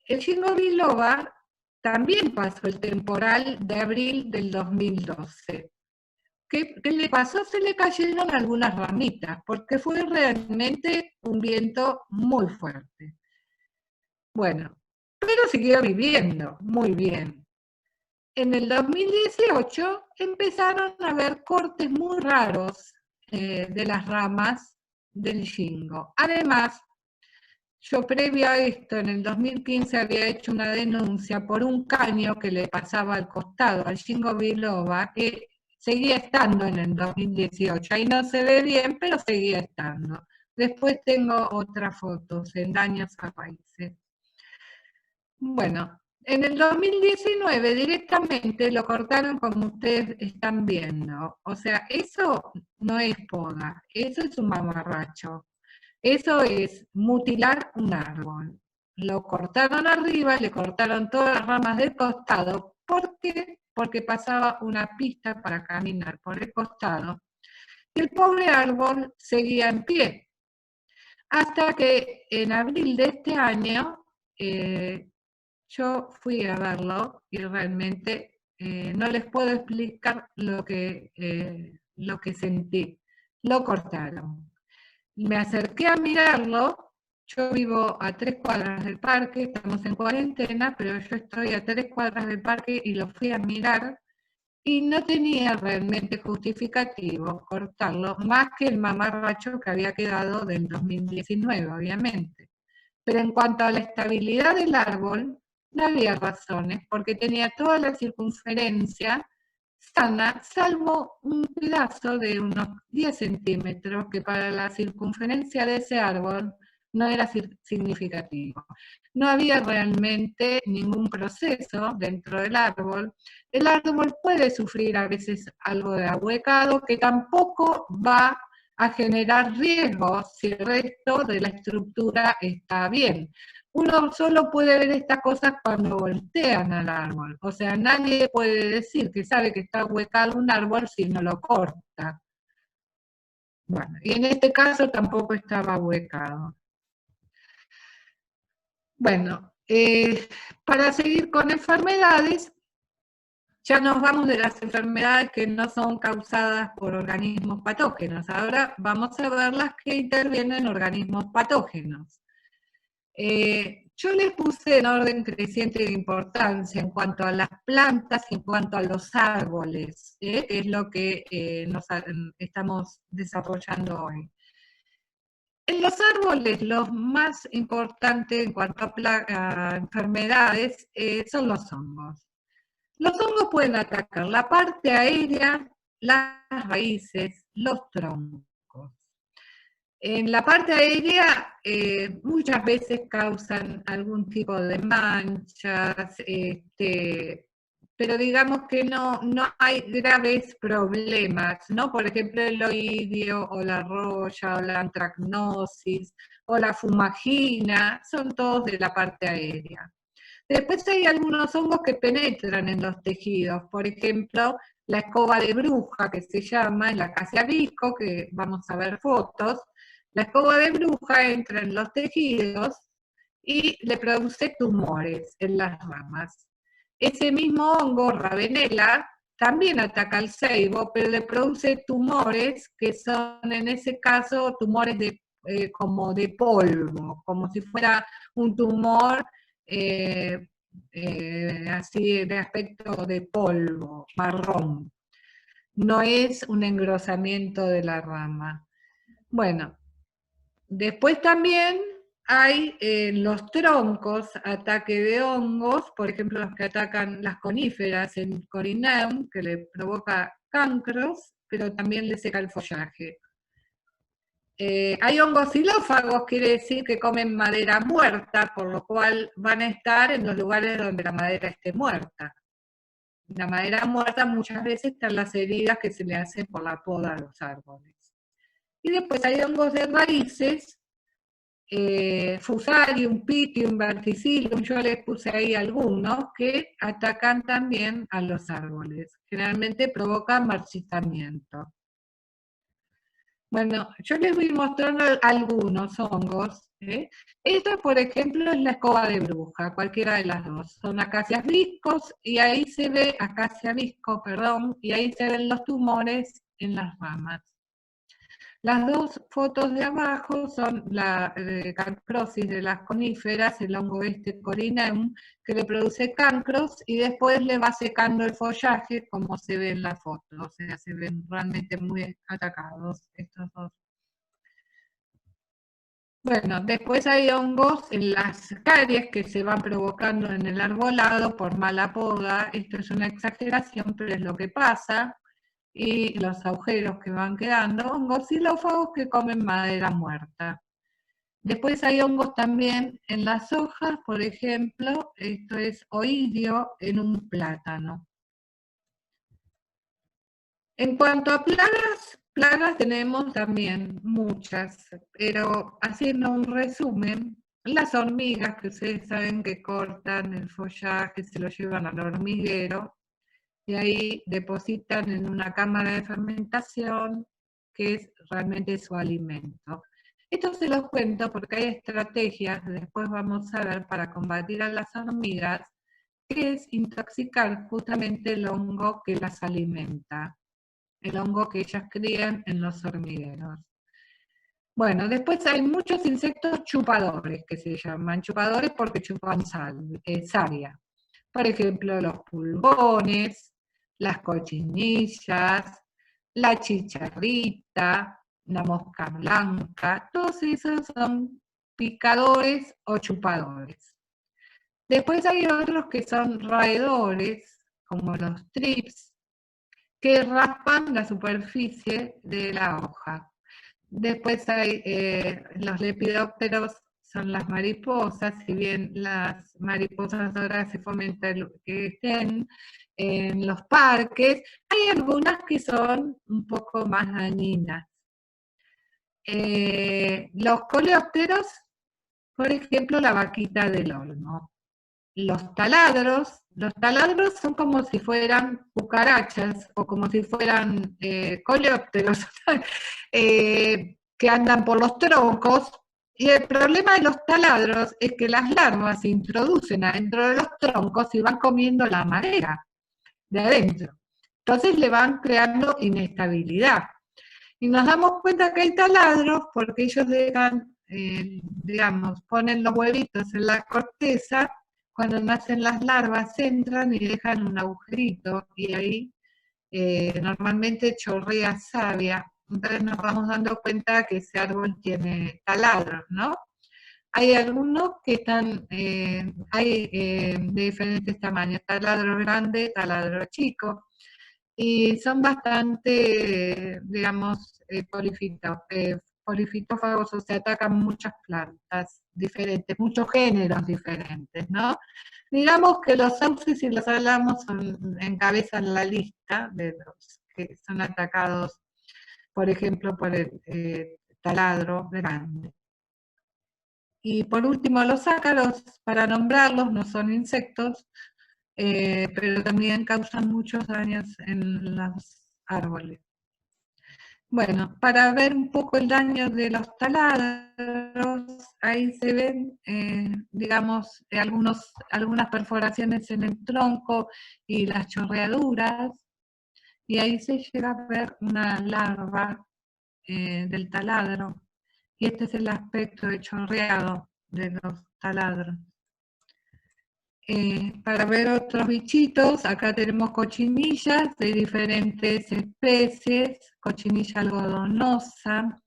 El Ginkgo biloba también pasó el temporal de abril del 2012. ¿Qué le pasó? Se le cayeron algunas ramitas, porque fue realmente un viento muy fuerte. Bueno, pero siguió viviendo muy bien. En el 2018 empezaron a haber cortes muy raros de las ramas del Ginkgo. Además, yo previo a esto, en el 2015, había hecho una denuncia por un caño que le pasaba al costado al Ginkgo biloba, que seguía estando en el 2018. Ahí no se ve bien, pero seguía estando. Después tengo otras fotos en daños a raíces. Bueno, en el 2019 directamente lo cortaron como ustedes están viendo. O sea, eso no es poda, eso es un mamarracho. Eso es mutilar un árbol. Lo cortaron arriba, le cortaron todas las ramas del costado. ¿Por qué? Porque pasaba una pista para caminar por el costado. Y el pobre árbol seguía en pie. Hasta que en abril de este año yo fui a verlo y realmente no les puedo explicar lo que sentí. Lo cortaron. Me acerqué a mirarlo, yo vivo a 3 cuadras del parque, estamos en cuarentena, pero yo estoy a 3 cuadras del parque y lo fui a mirar y no tenía realmente justificativo cortarlo, más que el mamarracho que había quedado del 2019, obviamente. Pero en cuanto a la estabilidad del árbol, no había razones, porque tenía toda la circunferencia sana, salvo un pedazo de unos 10 centímetros, que para la circunferencia de ese árbol no era significativo. No había realmente ningún proceso dentro del árbol. El árbol puede sufrir a veces algo de ahuecado, que tampoco va a generar riesgos si el resto de la estructura está bien. Uno solo puede ver estas cosas cuando voltean al árbol. O sea, nadie puede decir que sabe que está huecado un árbol si no lo corta. Bueno, y en este caso tampoco estaba huecado. Bueno, para seguir con enfermedades, ya nos vamos de las enfermedades que no son causadas por organismos patógenos. Ahora vamos a ver las que intervienen en organismos patógenos. Yo les puse en orden creciente de importancia en cuanto a las plantas y en cuanto a los árboles, que es lo que estamos desarrollando hoy. En los árboles, los más importantes en cuanto a enfermedades son los hongos. Los hongos pueden atacar la parte aérea, las raíces, los troncos. En la parte aérea muchas veces causan algún tipo de manchas, pero digamos que no hay graves problemas, ¿no? Por ejemplo, el oidio, o la roya, o la antracnosis, o la fumagina, son todos de la parte aérea. Después hay algunos hongos que penetran en los tejidos, por ejemplo, la escoba de bruja, que se llama, en la acacia visco, que vamos a ver fotos. La escoba de bruja entra en los tejidos y le produce tumores en las ramas. Ese mismo hongo, Ravenella, también ataca al ceibo, pero le produce tumores que son en ese caso tumores como de polvo, como si fuera un tumor así de aspecto de polvo, marrón. No es un engrosamiento de la rama. Bueno, después también hay en los troncos ataque de hongos, por ejemplo los que atacan las coníferas, el Coryneum, que le provoca cancros, pero también le seca el follaje. Hay hongos xilófagos, quiere decir que comen madera muerta, por lo cual van a estar en los lugares donde la madera esté muerta. La madera muerta muchas veces está en las heridas que se le hacen por la poda de los árboles. Y después hay hongos de raíces, Fusarium, Pythium, Verticillium, yo les puse ahí algunos, que atacan también a los árboles. Generalmente provocan marchitamiento. Bueno, yo les voy mostrando algunos hongos. Esta, por ejemplo, es la escoba de bruja, cualquiera de las dos. Son acacias viscos y ahí se ve, acacia visco, perdón, y ahí se ven los tumores en las ramas. Las dos fotos de abajo son la cancrosis de las coníferas, el hongo Coryneum, que le produce cancros y después le va secando el follaje, como se ve en la foto. O sea, se ven realmente muy atacados estos dos. Bueno, después hay hongos en las caries que se van provocando en el arbolado por mala poda. Esto es una exageración, pero es lo que pasa. Y los agujeros que van quedando, hongos xilófagos que comen madera muerta. Después hay hongos también en las hojas, por ejemplo, esto es oidio en un plátano. En cuanto a plagas tenemos también muchas, pero haciendo un resumen, las hormigas que ustedes saben que cortan el follaje, se lo llevan al hormiguero, y ahí depositan en una cámara de fermentación, que es realmente su alimento. Esto se los cuento porque hay estrategias, después vamos a ver, para combatir a las hormigas, que es intoxicar justamente el hongo que las alimenta, el hongo que ellas crían en los hormigueros. Bueno, después hay muchos insectos chupadores, que se llaman chupadores porque chupan savia. Por ejemplo, los pulgones, las cochinillas, la chicharrita, la mosca blanca, todos esos son picadores o chupadores. Después hay otros que son raedores, como los trips, que raspan la superficie de la hoja. Después hay los lepidópteros, son las mariposas, si bien las mariposas ahora se fomenta que estén en los parques, hay algunas que son un poco más dañinas. Los coleópteros, por ejemplo, la vaquita del olmo. Los taladros son como si fueran cucarachas o como si fueran coleópteros que andan por los troncos. Y el problema de los taladros es que las larvas se introducen adentro de los troncos y van comiendo la madera de adentro. Entonces le van creando inestabilidad. Y nos damos cuenta que hay taladros porque ellos dejan, digamos, ponen los huevitos en la corteza. Cuando nacen las larvas entran y dejan un agujerito y ahí normalmente chorrea savia. Entonces nos vamos dando cuenta que ese árbol tiene taladros, ¿no? Hay algunos que están, hay de diferentes tamaños, taladro grande, taladro chico, y son bastante, digamos, polifitófagos, o sea, atacan muchas plantas diferentes, muchos géneros diferentes, ¿no? Digamos que los sauces y los álamos encabezan la lista de los que son atacados, por ejemplo, por el taladro grande. Y por último, los ácaros, para nombrarlos, no son insectos, pero también causan muchos daños en los árboles. Bueno, para ver un poco el daño de los taladros, ahí se ven, digamos, algunas perforaciones en el tronco y las chorreaduras, y ahí se llega a ver una larva del taladro, y este es el aspecto de chorreado de los taladros. Para ver otros bichitos, acá tenemos cochinillas de diferentes especies, cochinilla algodonosa,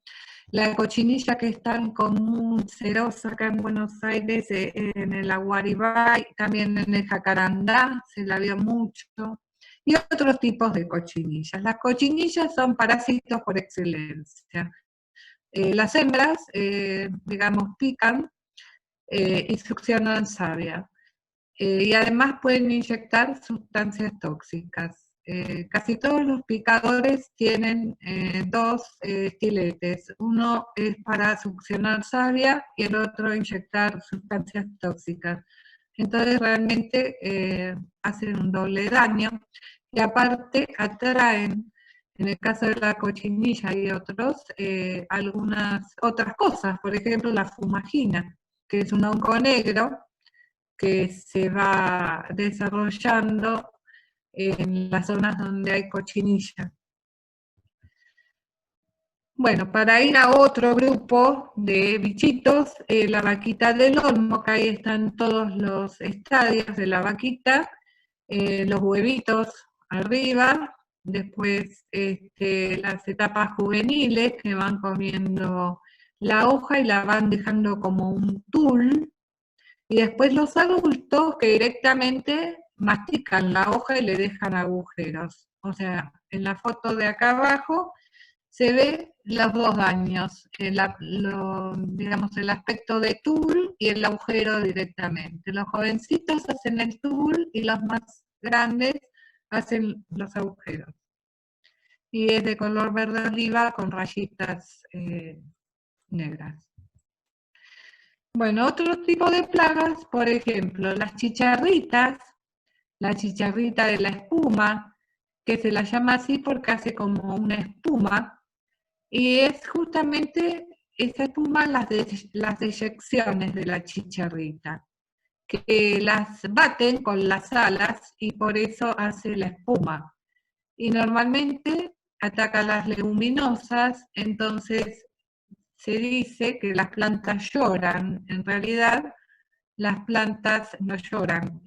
la cochinilla que es tan común, cerosa acá en Buenos Aires, en el Aguaribay, también en el Jacarandá, se la vio mucho, y otros tipos de cochinillas. Las cochinillas son parásitos por excelencia. Las hembras, digamos, pican y succionan savia. Y además pueden inyectar sustancias tóxicas. Casi todos los picadores tienen dos estiletes. Uno es para succionar savia y el otro inyectar sustancias tóxicas. Entonces realmente hacen un doble daño y aparte atraen, en el caso de la cochinilla y otros, algunas otras cosas. Por ejemplo, la fumagina, que es un hongo negro que se va desarrollando en las zonas donde hay cochinilla. Bueno, para ir a otro grupo de bichitos, la vaquita del olmo, que ahí están todos los estadios de la vaquita, los huevitos arriba, después las etapas juveniles que van comiendo la hoja y la van dejando como un tul, y después los adultos que directamente mastican la hoja y le dejan agujeros. O sea, en la foto de acá abajo se ve los dos daños, digamos, el aspecto de tul y el agujero directamente. Los jovencitos hacen el tul y los más grandes hacen los agujeros. Y es de color verde oliva con rayitas negras. Bueno, otro tipo de plagas, por ejemplo, las chicharritas, la chicharrita de la espuma, que se la llama así porque hace como una espuma, y es justamente esa espuma las deyecciones de la chicharrita, que las baten con las alas y por eso hace la espuma. Y normalmente ataca las leguminosas, entonces se dice que las plantas lloran. En realidad, las plantas no lloran,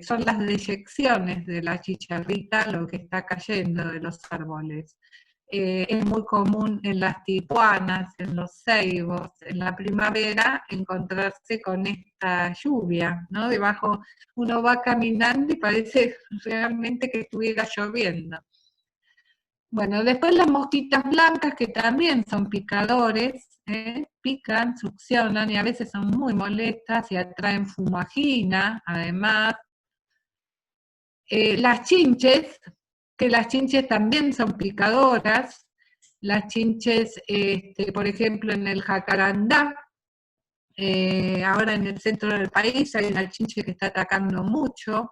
son las deyecciones de la chicharrita lo que está cayendo de los árboles. Es muy común en las tipuanas, en los ceibos, en la primavera, encontrarse con esta lluvia, ¿no? Debajo uno va caminando y parece realmente que estuviera lloviendo. Bueno, después las mosquitas blancas, que también son picadores, pican, succionan y a veces son muy molestas y atraen fumagina, además. Las chinches, que las chinches también son picadoras. Las chinches, por ejemplo, en el Jacarandá, ahora en el centro del país hay una chinche que está atacando mucho.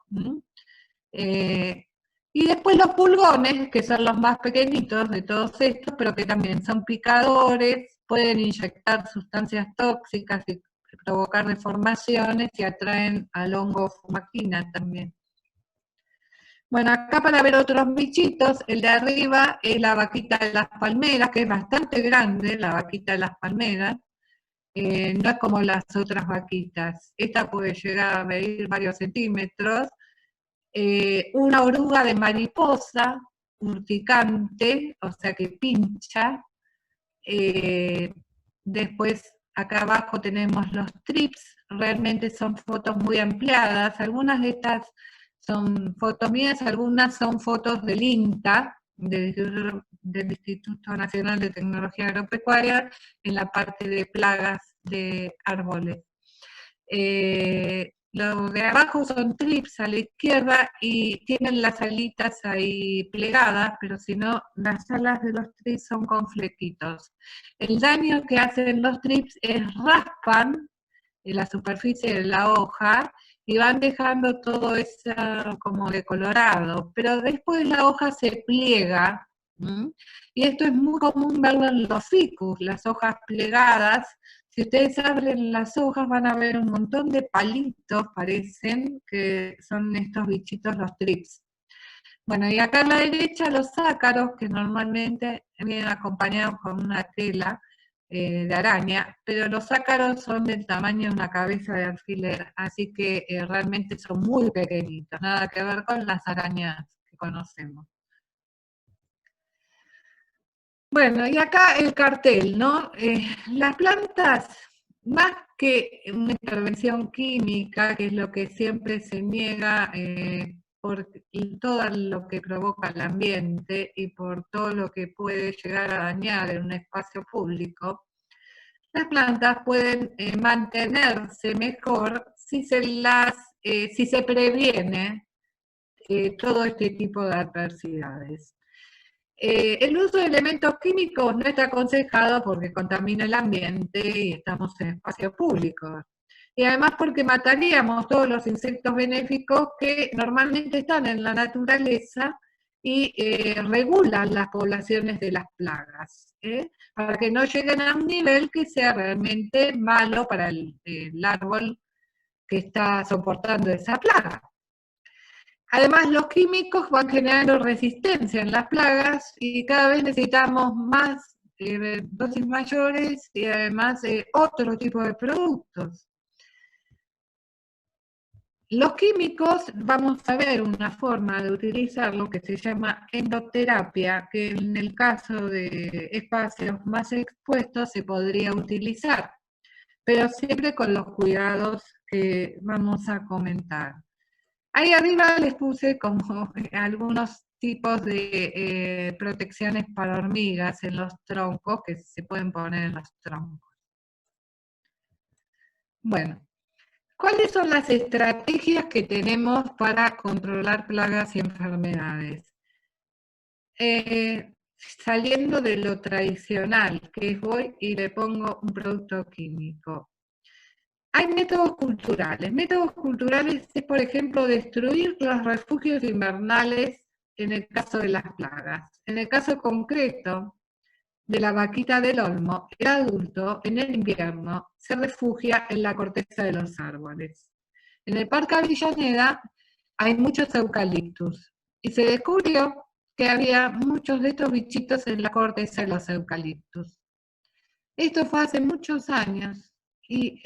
Y después los pulgones, que son los más pequeñitos de todos estos, pero que también son picadores, pueden inyectar sustancias tóxicas y provocar deformaciones y atraen al hongo fumagina también. Bueno, acá para ver otros bichitos, el de arriba es la vaquita de las palmeras, que es bastante grande, la vaquita de las palmeras. No es como las otras vaquitas. Esta puede llegar a medir varios centímetros. Una oruga de mariposa, urticante, o sea que pincha. Después acá abajo tenemos los trips, realmente son fotos muy ampliadas, algunas de estas son fotos mías, algunas son fotos del INTA, del Instituto Nacional de Tecnología Agropecuaria, en la parte de plagas de árboles. Lo de abajo son trips a la izquierda y tienen las alitas ahí plegadas, pero si no, las alas de los trips son con flequitos. El daño que hacen los trips es raspan en la superficie de la hoja y van dejando todo eso como decolorado, pero después la hoja se pliega, y esto es muy común verlo en los ficus, las hojas plegadas Si ustedes abren las hojas van a ver un montón de palitos, parecen, que son estos bichitos, los thrips. Bueno, y acá a la derecha los ácaros, que normalmente vienen acompañados con una tela de araña, pero los ácaros son del tamaño de una cabeza de alfiler, así que realmente son muy pequeñitos, nada que ver con las arañas que conocemos. Bueno, y acá el cartel, ¿no? Las plantas, más que una intervención química, que es lo que siempre se niega por todo lo que provoca el ambiente y por todo lo que puede llegar a dañar en un espacio público, las plantas pueden mantenerse mejor si se previene todo este tipo de adversidades. El uso de elementos químicos no está aconsejado porque contamina el ambiente y estamos en espacios públicos. Y además porque mataríamos todos los insectos benéficos que normalmente están en la naturaleza y regulan las poblaciones de las plagas, para que no lleguen a un nivel que sea realmente malo para el árbol que está soportando esa plaga. Además, los químicos van generando resistencia en las plagas y cada vez necesitamos más dosis mayores y además otro tipo de productos. Los químicos, vamos a ver una forma de utilizar lo que se llama endoterapia, que en el caso de espacios más expuestos se podría utilizar, pero siempre con los cuidados que vamos a comentar. Ahí arriba les puse como algunos tipos de protecciones para hormigas en los troncos que se pueden poner en los troncos. Bueno, ¿cuáles son las estrategias que tenemos para controlar plagas y enfermedades? Saliendo de lo tradicional, que es voy y le pongo un producto químico. Hay métodos culturales. Métodos culturales es, por ejemplo, destruir los refugios invernales en el caso de las plagas. En el caso concreto de la vaquita del olmo, el adulto en el invierno se refugia en la corteza de los árboles. En el Parque Avellaneda hay muchos eucaliptus y se descubrió que había muchos de estos bichitos en la corteza de los eucaliptus. Esto fue hace muchos años y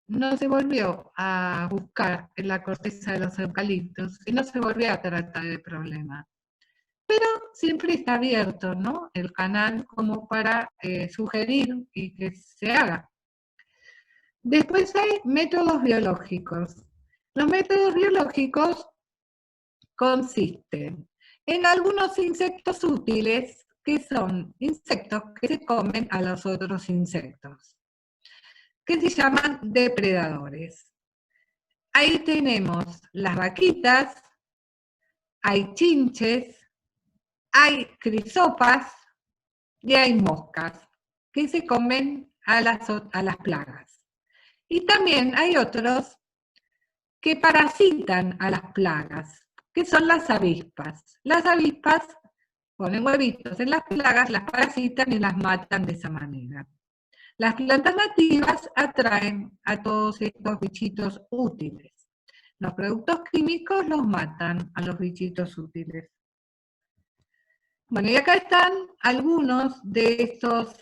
no se volvió a buscar en la corteza de los eucaliptos y no se volvió a tratar el problema. Pero siempre está abierto, ¿no?, el canal como para sugerir y que se haga. Después hay métodos biológicos. Los métodos biológicos consisten en algunos insectos útiles que son insectos que se comen a los otros insectos, que se llaman depredadores. Ahí tenemos las vaquitas, hay chinches, hay crisopas y hay moscas que se comen a las plagas. Y también hay otros que parasitan a las plagas, que son las avispas. Las avispas ponen huevitos en las plagas, las parasitan y las matan de esa manera. Las plantas nativas atraen a todos estos bichitos útiles. Los productos químicos los matan a los bichitos útiles. Bueno, y acá están algunos de estos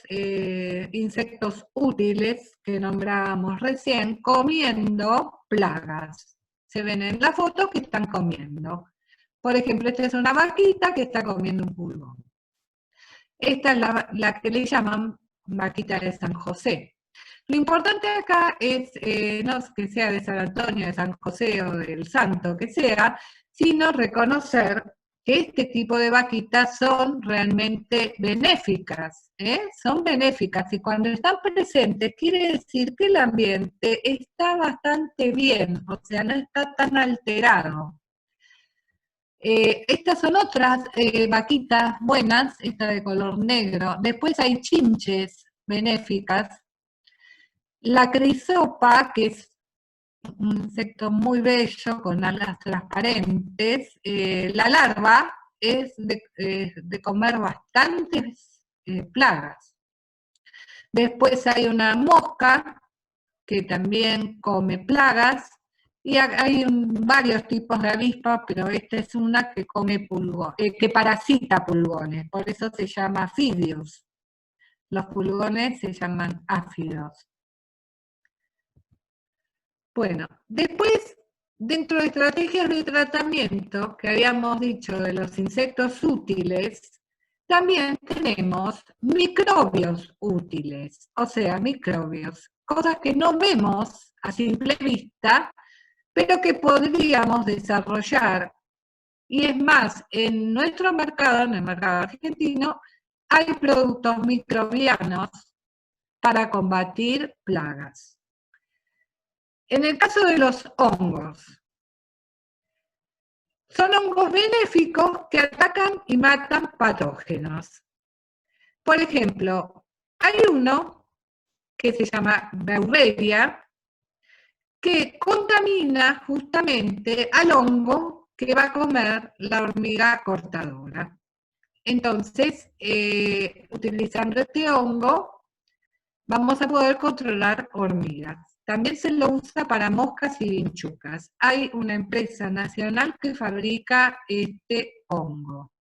insectos útiles que nombrábamos recién, comiendo plagas. Se ven en la foto que están comiendo. Por ejemplo, esta es una vaquita que está comiendo un pulgón. Esta es la que le llaman vaquita de San José. Lo importante acá es no que sea de San Antonio, de San José o del santo que sea, sino reconocer que este tipo de vaquitas son realmente benéficas, son benéficas, y cuando están presentes quiere decir que el ambiente está bastante bien, o sea, no está tan alterado. Estas son otras vaquitas buenas, esta de color negro. Después hay chinches benéficas. La crisopa, que es un insecto muy bello con alas transparentes, la larva es de comer bastantes plagas. Después hay una mosca que también come plagas, y hay varios tipos de avispas, pero esta es una que come que parasita pulgones, por eso se llama Aphidius. Los pulgones se llaman áfidos. Bueno, después, dentro de estrategias de tratamiento, que habíamos dicho de los insectos útiles, también tenemos microbios útiles, o sea, microbios, cosas que no vemos a simple vista, pero que podríamos desarrollar. Y es más, en nuestro mercado, en el mercado argentino, hay productos microbianos para combatir plagas. En el caso de los hongos, son hongos benéficos que atacan y matan patógenos. Por ejemplo, hay uno que se llama Beauveria, que contamina justamente al hongo que va a comer la hormiga cortadora. Entonces, utilizando este hongo, vamos a poder controlar hormigas. También se lo usa para moscas y vinchucas. Hay una empresa nacional que fabrica este hongo.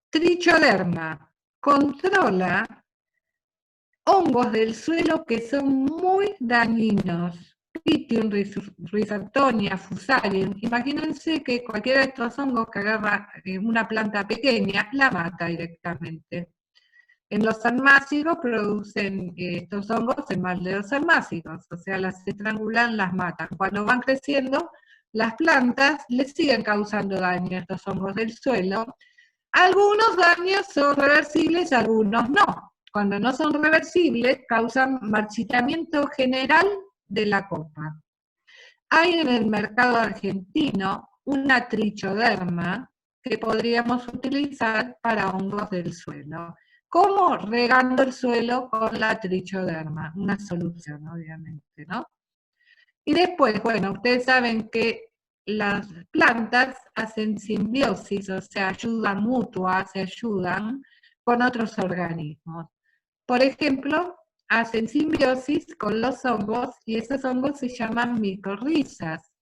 Trichoderma controla hongos del suelo que son muy dañinos. Pythium, Rhizoctonia, Fusarium. Imagínense que cualquiera de estos hongos que agarra una planta pequeña la mata directamente. En los almácigos producen estos hongos en maldeos almácigos, o sea, las estrangulan, las matan. Cuando van creciendo, las plantas les siguen causando daño a estos hongos del suelo. Algunos daños son reversibles, algunos no. Cuando no son reversibles, causan marchitamiento general de la copa. Hay en el mercado argentino una trichoderma que podríamos utilizar para hongos del suelo. ¿Cómo? Regando el suelo con la trichoderma, una solución obviamente, ¿no? Y después, bueno, ustedes saben que las plantas hacen simbiosis, o sea, ayudan mutua, se ayudan con otros organismos. Por ejemplo, hacen simbiosis con los hongos y esos hongos se llaman micorrizas,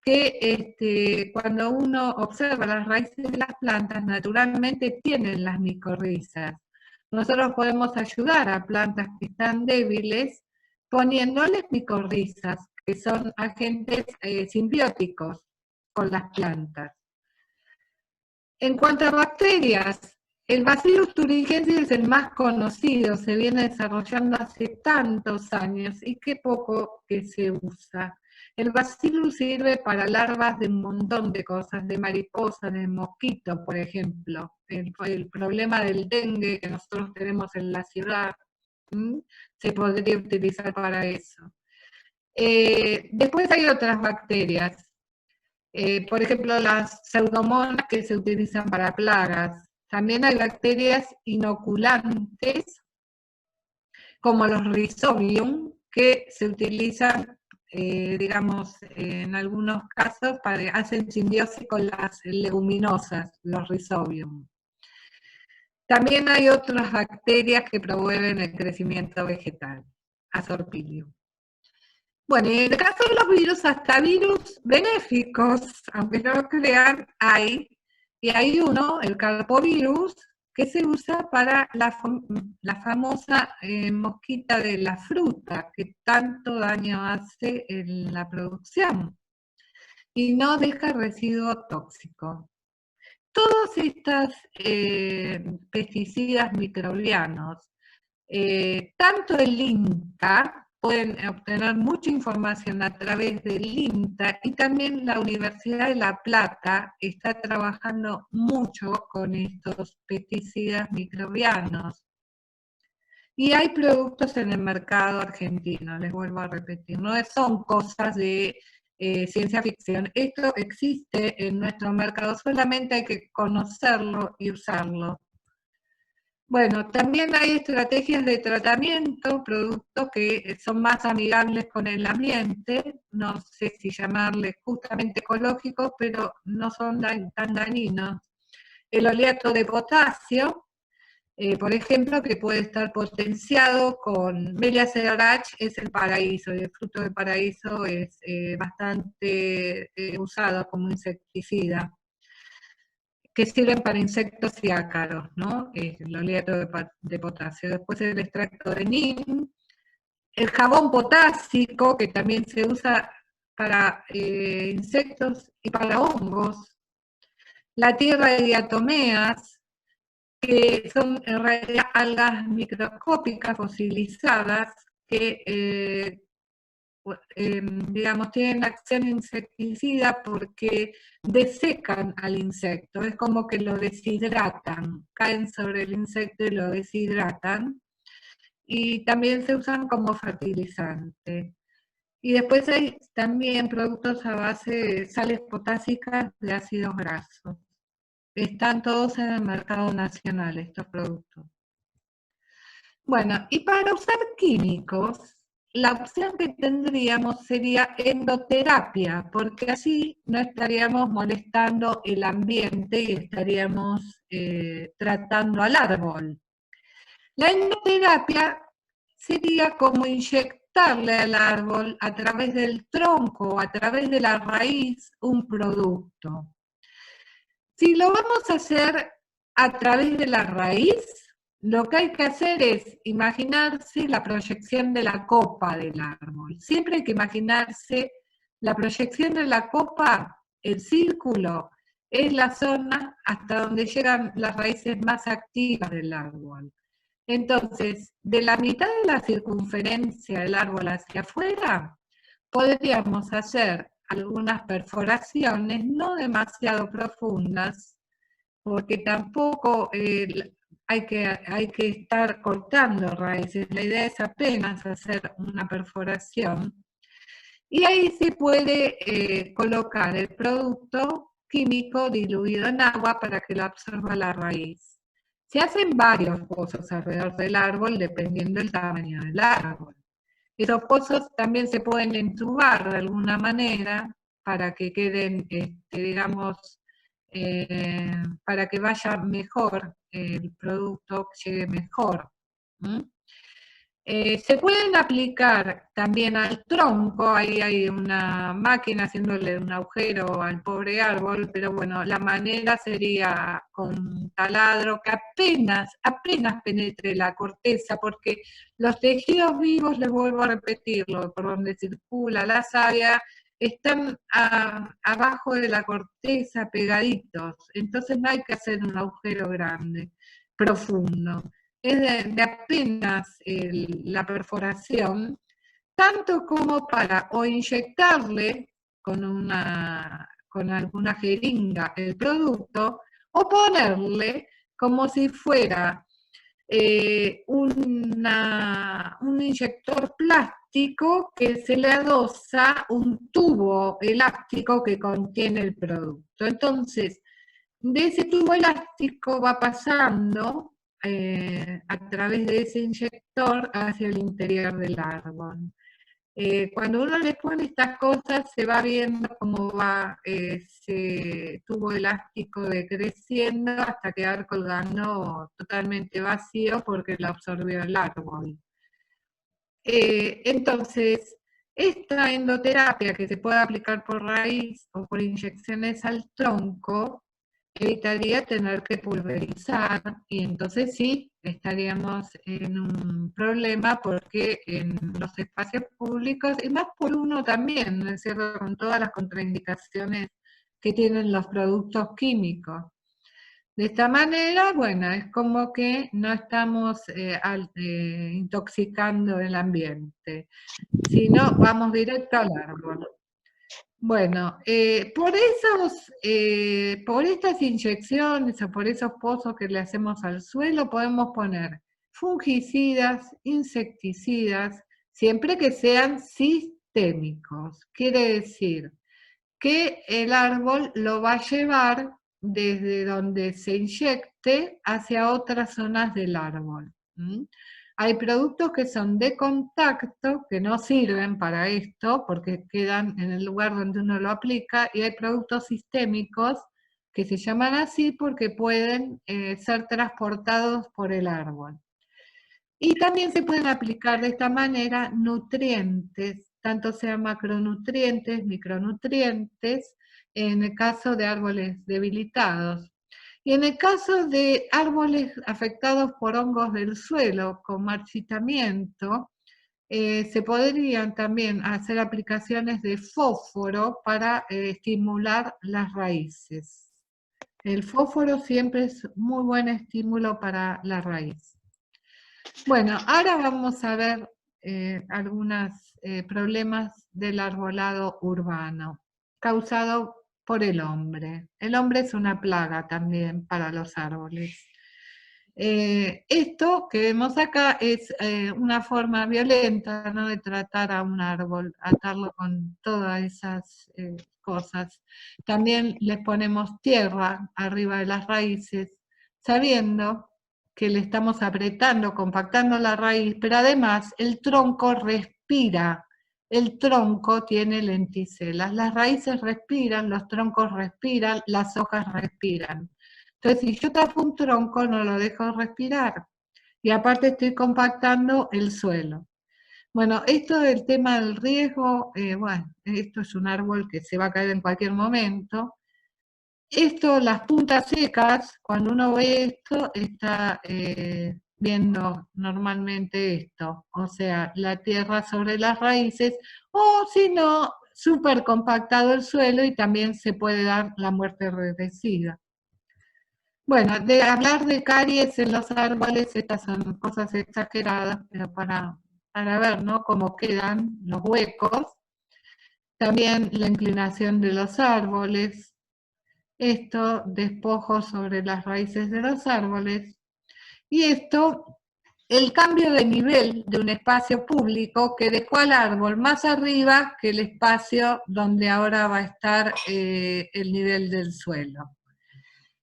que cuando uno observa las raíces de las plantas, naturalmente tienen las micorrizas. Nosotros podemos ayudar a plantas que están débiles poniéndoles micorrizas, que son agentes simbióticos con las plantas. En cuanto a bacterias, el Bacillus thuringiensis es el más conocido, se viene desarrollando hace tantos años y qué poco que se usa. El Bacillus sirve para larvas de un montón de cosas, de mariposas, de mosquitos, por ejemplo. El problema del dengue que nosotros tenemos en la ciudad, se podría utilizar para eso. Después hay otras bacterias. Por ejemplo, las pseudomonas que se utilizan para plagas. También hay bacterias inoculantes, como los Rhizobium, que se utilizan, digamos, en algunos casos hacen simbiosis con las leguminosas, los Rhizobium. También hay otras bacterias que promueven el crecimiento vegetal, Aspergillus. Bueno, en el caso de los virus, hasta virus benéficos, aunque no lo crean, hay. Y hay uno, el carpovirus, que se usa para la famosa mosquita de la fruta, que tanto daño hace en la producción. Y no deja residuo tóxico. Todos estos pesticidas microbianos, tanto el INTA, pueden obtener mucha información a través del INTA, y también la Universidad de La Plata está trabajando mucho con estos pesticidas microbianos. Y hay productos en el mercado argentino, les vuelvo a repetir, no son cosas de ciencia ficción, esto existe en nuestro mercado, solamente hay que conocerlo y usarlo. Bueno, también hay estrategias de tratamiento, productos que son más amigables con el ambiente, no sé si llamarles justamente ecológicos, pero no son tan dañinos. El oleato de potasio, por ejemplo, que puede estar potenciado con Melia cedrach, es el paraíso, y el fruto del paraíso es bastante usado como insecticida, que sirven para insectos y ácaros, ¿no? El oleato de potasio. Después el extracto de neem, el jabón potásico, que también se usa para insectos y para hongos, la tierra de diatomeas, que son en realidad algas microscópicas fosilizadas que, digamos, tienen acción insecticida porque desecan al insecto, es como que lo deshidratan, caen sobre el insecto y lo deshidratan, y también se usan como fertilizante. Y después hay también productos a base de sales potásicas de ácidos grasos. Están todos en el mercado nacional estos productos. Bueno, y para usar químicos, la opción que tendríamos sería endoterapia, porque así no estaríamos molestando el ambiente y estaríamos tratando al árbol. La endoterapia sería como inyectarle al árbol a través del tronco, a través de la raíz, un producto. Si lo vamos a hacer a través de la raíz, lo que hay que hacer es imaginarse la proyección de la copa del árbol. Siempre hay que imaginarse la proyección de la copa, el círculo, es la zona hasta donde llegan las raíces más activas del árbol. Entonces, de la mitad de la circunferencia del árbol hacia afuera, podríamos hacer algunas perforaciones no demasiado profundas, porque tampoco hay que estar cortando raíces. La idea es apenas hacer una perforación, y ahí se puede colocar el producto químico diluido en agua para que lo absorba la raíz. Se hacen varios pozos alrededor del árbol dependiendo del tamaño del árbol. Esos pozos también se pueden entubar de alguna manera para que queden, digamos, para que vaya mejor el producto, llegue mejor. Se pueden aplicar también al tronco, ahí hay una máquina haciéndole un agujero al pobre árbol, pero bueno, la manera sería con taladro que apenas penetre la corteza, porque los tejidos vivos, les vuelvo a repetirlo, por donde circula la savia, están abajo de la corteza pegaditos, entonces no hay que hacer un agujero grande, profundo. Es de apenas la perforación, tanto como para o inyectarle con alguna jeringa el producto, o ponerle como si fuera un inyector plástico que se le adosa un tubo elástico que contiene el producto. Entonces, de ese tubo elástico va pasando a través de ese inyector hacia el interior del árbol. Cuando uno le pone estas cosas, se va viendo cómo va ese tubo elástico decreciendo hasta quedar colgando totalmente vacío porque lo absorbió el árbol. Entonces, esta endoterapia que se puede aplicar por raíz o por inyecciones al tronco, evitaría tener que pulverizar, y entonces sí estaríamos en un problema porque en los espacios públicos, y más por uno también, ¿no es cierto?, con todas las contraindicaciones que tienen los productos químicos. De esta manera, bueno, es como que no estamos intoxicando el ambiente, sino vamos directo al árbol. Bueno, por estas inyecciones o por esos pozos que le hacemos al suelo, podemos poner fungicidas, insecticidas, siempre que sean sistémicos. Quiere decir que el árbol lo va a llevar desde donde se inyecte hacia otras zonas del árbol. Hay productos que son de contacto, que no sirven para esto, porque quedan en el lugar donde uno lo aplica, y hay productos sistémicos que se llaman así porque pueden ser transportados por el árbol. Y también se pueden aplicar de esta manera nutrientes, tanto sean macronutrientes, micronutrientes, en el caso de árboles debilitados. Y en el caso de árboles afectados por hongos del suelo con marchitamiento, se podrían también hacer aplicaciones de fósforo para estimular las raíces. El fósforo siempre es muy buen estímulo para la raíz. Bueno, ahora vamos a ver algunos problemas del arbolado urbano, causado por el hombre. El hombre es una plaga también para los árboles. Esto que vemos acá es una forma violenta, ¿no?, de tratar a un árbol, atarlo con todas esas cosas. También les ponemos tierra arriba de las raíces, sabiendo que le estamos apretando, compactando la raíz, pero además el tronco respira. El tronco tiene lenticelas, las raíces respiran, los troncos respiran, las hojas respiran. Entonces, si yo tapo un tronco, no lo dejo respirar. Y aparte estoy compactando el suelo. Bueno, esto del tema del riesgo, bueno, esto es un árbol que se va a caer en cualquier momento. Esto, las puntas secas, cuando uno ve esto, está viendo normalmente esto, o sea, la tierra sobre las raíces, o si no, súper compactado el suelo y también se puede dar la muerte regresiva. Bueno, de hablar de caries en los árboles, estas son cosas exageradas, pero para ver, ¿no?, cómo quedan los huecos. También la inclinación de los árboles, esto, despojos sobre las raíces de los árboles, y esto, el cambio de nivel de un espacio público que dejó al árbol más arriba que el espacio donde ahora va a estar el nivel del suelo.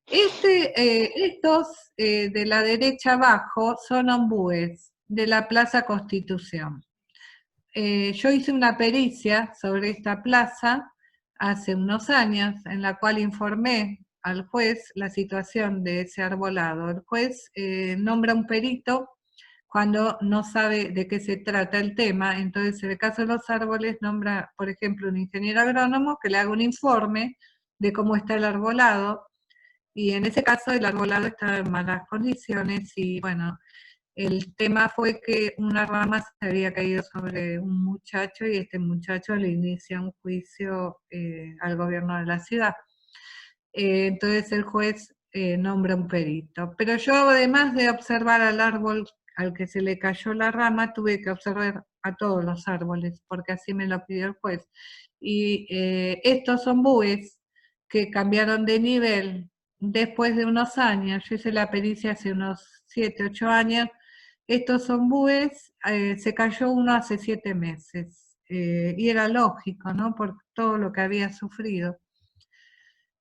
Estos de la derecha abajo son ombúes de la Plaza Constitución. Yo hice una pericia sobre esta plaza hace unos años, en la cual informé al juez la situación de ese arbolado. El juez nombra un perito cuando no sabe de qué se trata el tema, entonces en el caso de los árboles nombra, por ejemplo, un ingeniero agrónomo que le haga un informe de cómo está el arbolado, y en ese caso el arbolado estaba en malas condiciones y bueno, el tema fue que una rama se había caído sobre un muchacho y este muchacho le inicia un juicio al gobierno de la ciudad. Entonces el juez nombra un perito. Pero yo, además de observar al árbol al que se le cayó la rama, tuve que observar a todos los árboles, porque así me lo pidió el juez. Y estos ombúes que cambiaron de nivel después de unos años, yo hice la pericia hace unos 7, 8 años, estos ombúes se cayó uno hace 7 meses, y era lógico, ¿no?, por todo lo que había sufrido.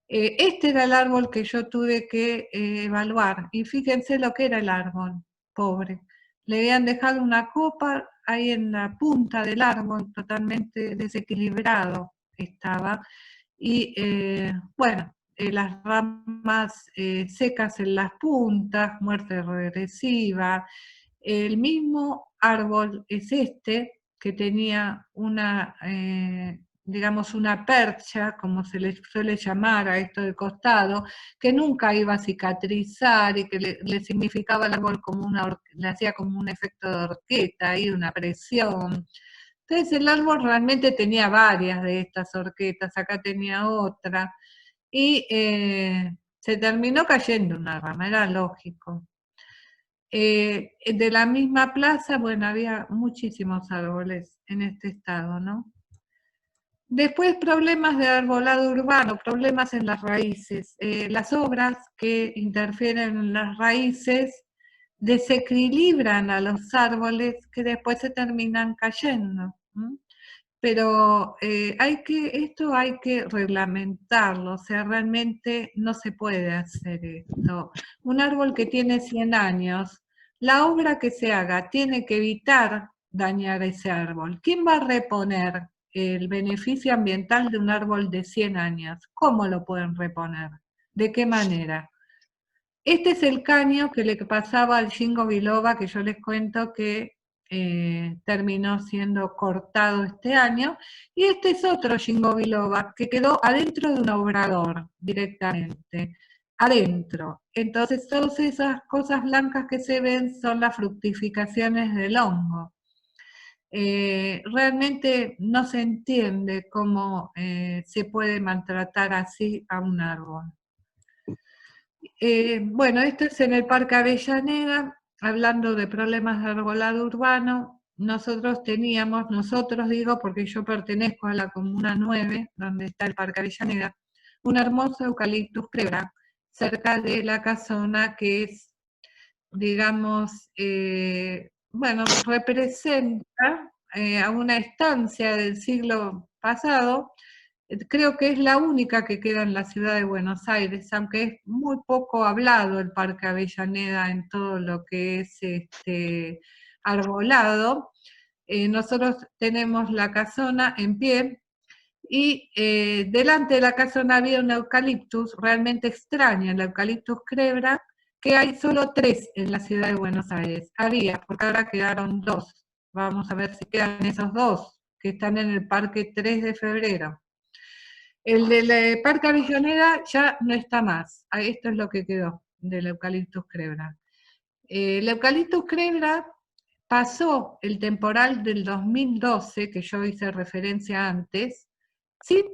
Este era el árbol que yo tuve que evaluar, y fíjense lo que era el árbol, pobre. Le habían dejado una copa ahí en la punta del árbol, totalmente desequilibrado estaba, y bueno, las ramas secas en las puntas, muerte regresiva. El mismo árbol es este, que tenía una, digamos, una percha, como se le suele llamar a esto de costado, que nunca iba a cicatrizar y que le significaba al árbol como le hacía como un efecto de horqueta y una presión. Entonces el árbol realmente tenía varias de estas horquetas, acá tenía otra, y se terminó cayendo una rama, era lógico. De la misma plaza, bueno, había muchísimos árboles en este estado, ¿no? Después problemas de arbolado urbano, problemas en las raíces. Las obras que interfieren en las raíces desequilibran a los árboles que después se terminan cayendo. Pero esto hay que reglamentarlo, o sea, realmente no se puede hacer esto. Un árbol que tiene 100 años, la obra que se haga tiene que evitar dañar ese árbol. ¿Quién va a reponer el beneficio ambiental de un árbol de 100 años? ¿Cómo lo pueden reponer? ¿De qué manera? Este es el caño que le pasaba al Ginkgo biloba, que yo les cuento que terminó siendo cortado este año, y este es otro Ginkgo biloba que quedó adentro de un obrador directamente, adentro. Entonces todas esas cosas blancas que se ven son las fructificaciones del hongo. Realmente no se entiende cómo se puede maltratar así a un árbol. Bueno, esto es en el Parque Avellaneda, hablando de problemas de arbolado urbano. Nosotros digo porque yo pertenezco a la Comuna 9, donde está el Parque Avellaneda, un hermoso eucaliptus crebra, cerca de la casona que es, digamos, bueno, representa a una estancia del siglo pasado. Creo que es la única que queda en la ciudad de Buenos Aires, aunque es muy poco hablado el Parque Avellaneda en todo lo que es arbolado. Nosotros tenemos la casona en pie y delante de la casona había un eucaliptus realmente extraño, el eucaliptus crebra, que hay solo 3 en la ciudad de Buenos Aires. Había, porque ahora quedaron 2. Vamos a ver si quedan esos 2 que están en el Parque 3 de Febrero. El del Parque Avellaneda ya no está más. Esto es lo que quedó del eucaliptus crebra. El eucaliptus crebra pasó el temporal del 2012, que yo hice referencia antes, sin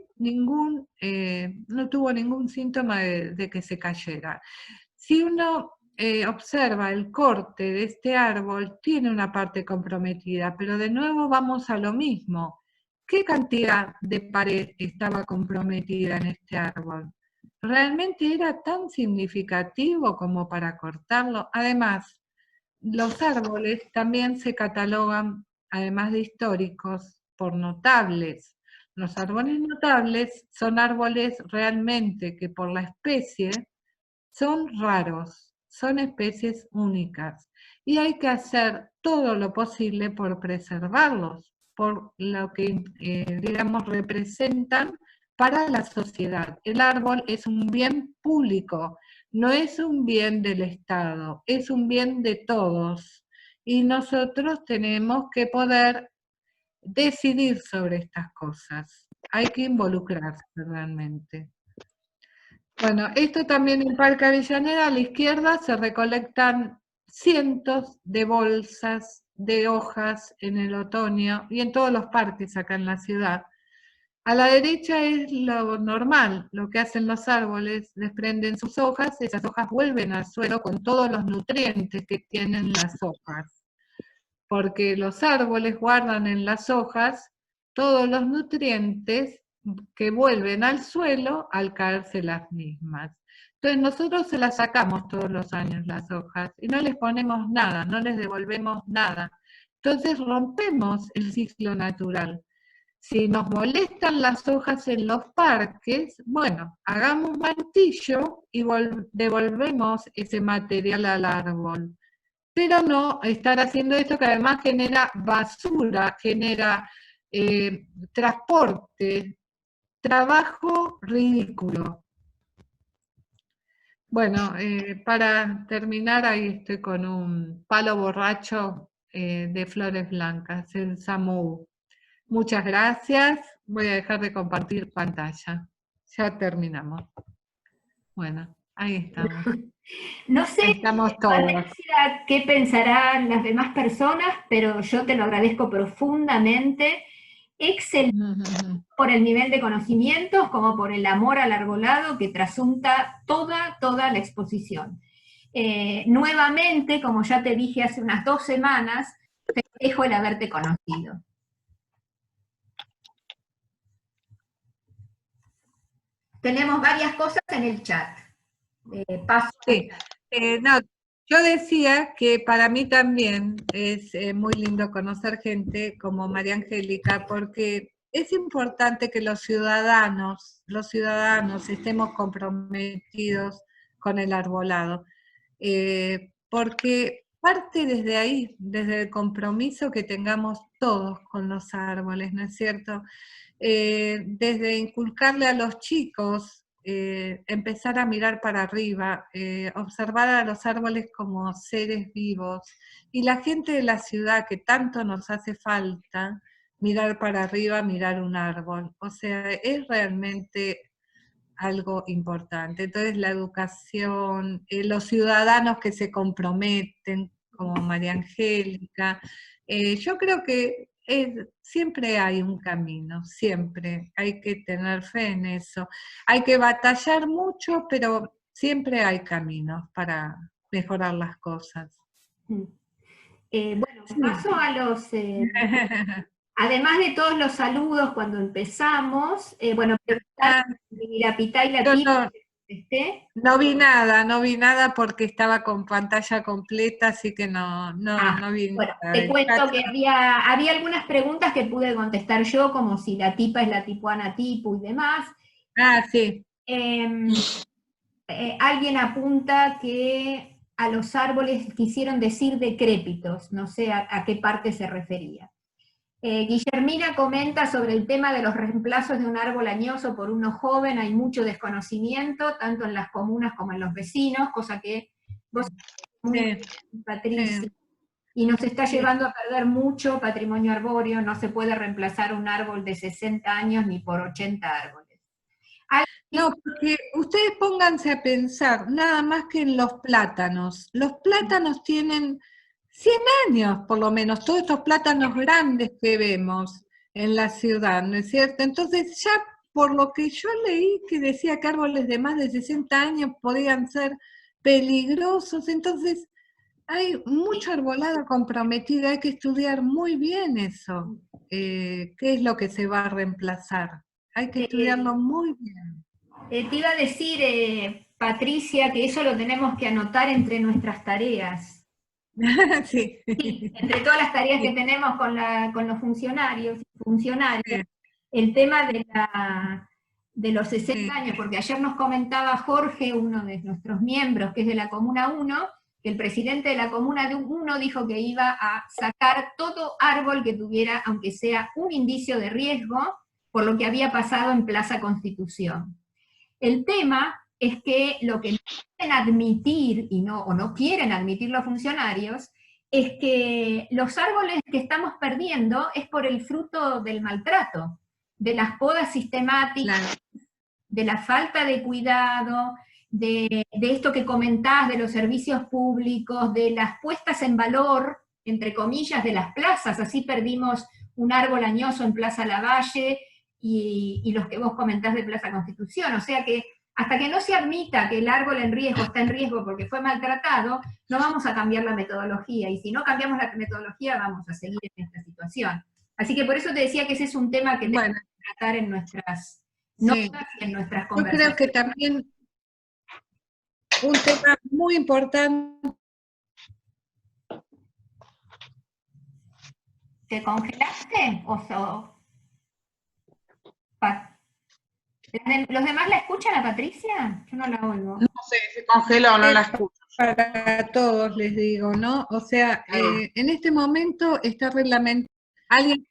no tuvo ningún síntoma de que se cayera. Si uno observa el corte de este árbol, tiene una parte comprometida, pero de nuevo vamos a lo mismo. ¿Qué cantidad de pared estaba comprometida en este árbol? ¿Realmente era tan significativo como para cortarlo? Además, los árboles también se catalogan, además de históricos, por notables. Los árboles notables son árboles realmente que por la especie son raros, son especies únicas y hay que hacer todo lo posible por preservarlos, por lo que, digamos, representan para la sociedad. El árbol es un bien público, no es un bien del Estado, es un bien de todos. Y nosotros tenemos que poder decidir sobre estas cosas. Hay que involucrarse realmente. Bueno, esto también en Parque Avellaneda, a la izquierda se recolectan cientos de bolsas de hojas en el otoño y en todos los parques acá en la ciudad. A la derecha es lo normal, lo que hacen los árboles, desprenden sus hojas, esas hojas vuelven al suelo con todos los nutrientes que tienen las hojas, porque los árboles guardan en las hojas todos los nutrientes que vuelven al suelo al caerse las mismas. Entonces nosotros se las sacamos todos los años las hojas y no les ponemos nada, no les devolvemos nada. Entonces rompemos el ciclo natural. Si nos molestan las hojas en los parques, bueno, hagamos mantillo y devolvemos ese material al árbol. Pero no estar haciendo esto que además genera basura, genera transporte, trabajo ridículo. Bueno, para terminar, ahí estoy con un palo borracho de flores blancas, el samú. Muchas gracias. Voy a dejar de compartir pantalla. Ya terminamos. Bueno, ahí estamos. No sé, estamos todos. Patricia, qué pensarán las demás personas, pero yo te lo agradezco profundamente. Excelente por el nivel de conocimientos como por el amor al arbolado que trasunta toda la exposición. Nuevamente, como ya te dije hace unas 2 semanas, te dejo el haberte conocido. Tenemos varias cosas en el chat. Paso. Sí. No, yo decía que para mí también es muy lindo conocer gente como María Angélica, porque es importante que los ciudadanos estemos comprometidos con el arbolado, porque parte desde ahí, desde el compromiso que tengamos todos con los árboles, ¿no es cierto? Desde inculcarle a los chicos empezar a mirar para arriba, observar a los árboles como seres vivos, y la gente de la ciudad que tanto nos hace falta, mirar para arriba, mirar un árbol. O sea, es realmente algo importante. Entonces la educación, los ciudadanos que se comprometen, como María Angélica, yo creo que siempre hay un camino, siempre hay que tener fe en eso. Hay que batallar mucho, pero siempre hay caminos para mejorar las cosas. Bueno, paso a los... además de todos los saludos cuando empezamos, bueno, la Pitá y la Tipa, no vi nada porque estaba con pantalla completa, así que no vi bueno, nada. te cuento que había algunas preguntas que pude contestar yo, como si la tipa es la tipuana tipu y demás. Sí. Alguien apunta que a los árboles quisieron decir decrépitos, no sé a qué parte se refería. Guillermina comenta sobre el tema de los reemplazos de un árbol añoso por uno joven, hay mucho desconocimiento, tanto en las comunas como en los vecinos, cosa que vos, Patricia, y nos está llevando a perder mucho patrimonio arbóreo, no se puede reemplazar un árbol de 60 años ni por 80 árboles. No, porque ustedes pónganse a pensar, nada más que en los plátanos. Los plátanos tienen 100 años, por lo menos, todos estos plátanos grandes que vemos en la ciudad, ¿no es cierto? Entonces ya por lo que yo leí que decía que árboles de más de 60 años podían ser peligrosos, entonces hay mucha arbolada comprometida, hay que estudiar muy bien eso, qué es lo que se va a reemplazar, hay que estudiarlo muy bien. Te iba a decir, Patricia, que eso lo tenemos que anotar entre nuestras tareas. Sí. Sí, entre todas las tareas que tenemos con los funcionarios y funcionarias, el tema de los 60 años, porque ayer nos comentaba Jorge, uno de nuestros miembros, que es de la Comuna 1, que el presidente de la Comuna 1 dijo que iba a sacar todo árbol que tuviera, aunque sea un indicio de riesgo, por lo que había pasado en Plaza Constitución. El tema es que lo que no quieren admitir, o no quieren admitir los funcionarios, es que los árboles que estamos perdiendo es por el fruto del maltrato, de las podas sistemáticas, de la falta de cuidado, de esto que comentás, de los servicios públicos, de las puestas en valor, entre comillas, de las plazas. Así perdimos un árbol añoso en Plaza Lavalle y los que vos comentás de Plaza Constitución. O sea que hasta que no se admita que el árbol en riesgo está en riesgo porque fue maltratado, no vamos a cambiar la metodología, y si no cambiamos la metodología vamos a seguir en esta situación. Así que por eso te decía que ese es un tema que tenemos que tratar en nuestras notas y en nuestras conversaciones. Yo creo que también un tema muy importante. ¿Te congelaste? ¿Los demás la escuchan a Patricia? Yo no la oigo. No sé, se congeló, no la escucho. Para todos les digo, ¿no? O sea, en este momento está reglamentado. ¿Alguien?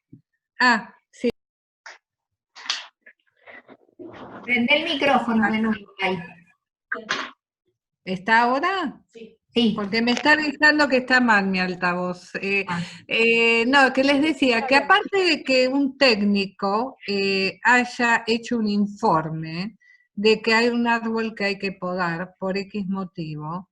Sí. Prende el micrófono de nuevo ahí. ¿Está ahora? Sí. Porque me está avisando que está mal mi altavoz. No, que les decía que aparte de que un técnico haya hecho un informe de que hay un árbol que hay que podar por X motivo,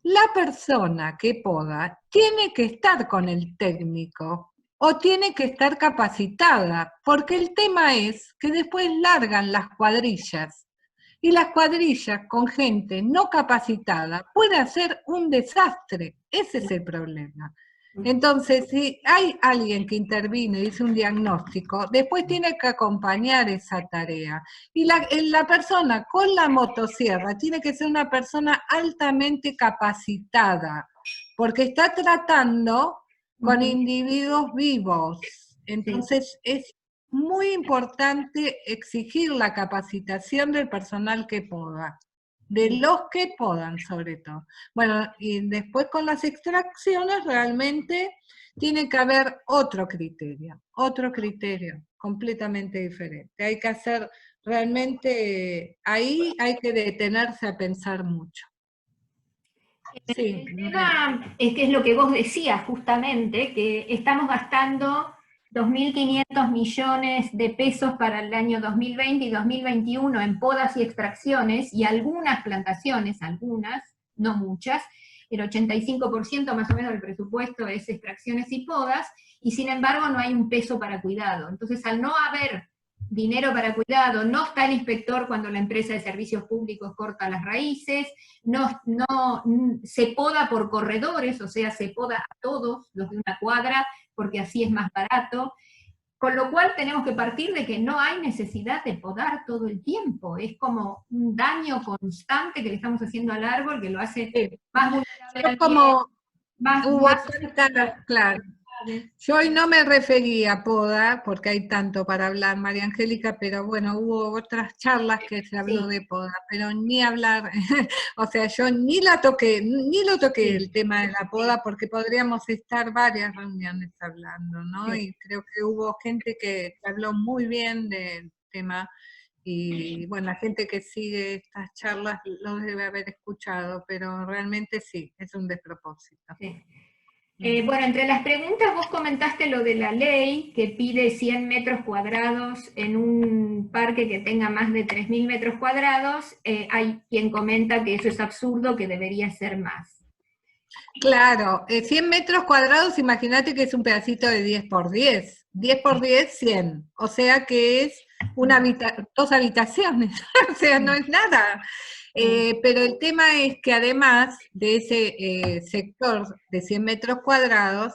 la persona que poda tiene que estar con el técnico o tiene que estar capacitada, porque el tema es que después largan las cuadrillas. Y las cuadrillas con gente no capacitada puede hacer un desastre. Ese es el problema. Entonces, si hay alguien que intervine y hizo un diagnóstico, después tiene que acompañar esa tarea. Y la persona con la motosierra tiene que ser una persona altamente capacitada, porque está tratando con individuos vivos. Entonces, es muy importante exigir la capacitación del personal que poda, de los que podan sobre todo. Bueno, y después con las extracciones realmente tiene que haber otro criterio completamente diferente. Hay que hacer realmente ahí hay que detenerse a pensar mucho. Sí. El tema es que es lo que vos decías justamente, que estamos gastando 2.500 millones de pesos para el año 2020 y 2021 en podas y extracciones, y algunas plantaciones, algunas, no muchas, el 85% más o menos del presupuesto es extracciones y podas, y sin embargo no hay un peso para cuidado. Entonces, al no haber dinero para cuidado, no está el inspector cuando la empresa de servicios públicos corta las raíces, no se poda por corredores, o sea, se poda a todos los de una cuadra, porque así es más barato, con lo cual tenemos que partir de que no hay necesidad de podar todo el tiempo, es como un daño constante que le estamos haciendo al árbol, que lo hace más vulnerable al como más claro. Yo hoy no me refería a poda, porque hay tanto para hablar, María Angélica, pero bueno, hubo otras charlas que se habló de poda, pero ni hablar, o sea, yo ni lo toqué el tema de la poda, porque podríamos estar varias reuniones hablando, ¿no? Y creo que hubo gente que habló muy bien del tema, y bueno, la gente que sigue estas charlas lo debe haber escuchado, pero realmente sí, es un despropósito. Sí. Bueno, entre las preguntas vos comentaste lo de la ley que pide 100 metros cuadrados en un parque que tenga más de 3.000 metros cuadrados. Hay quien comenta que eso es absurdo, que debería ser más. Claro, 100 metros cuadrados, imagínate que es un pedacito de 10 por 10. 10 por 10, 100. O sea que es dos habitaciones, o sea, no es nada. Pero el tema es que además de ese sector de 100 metros cuadrados,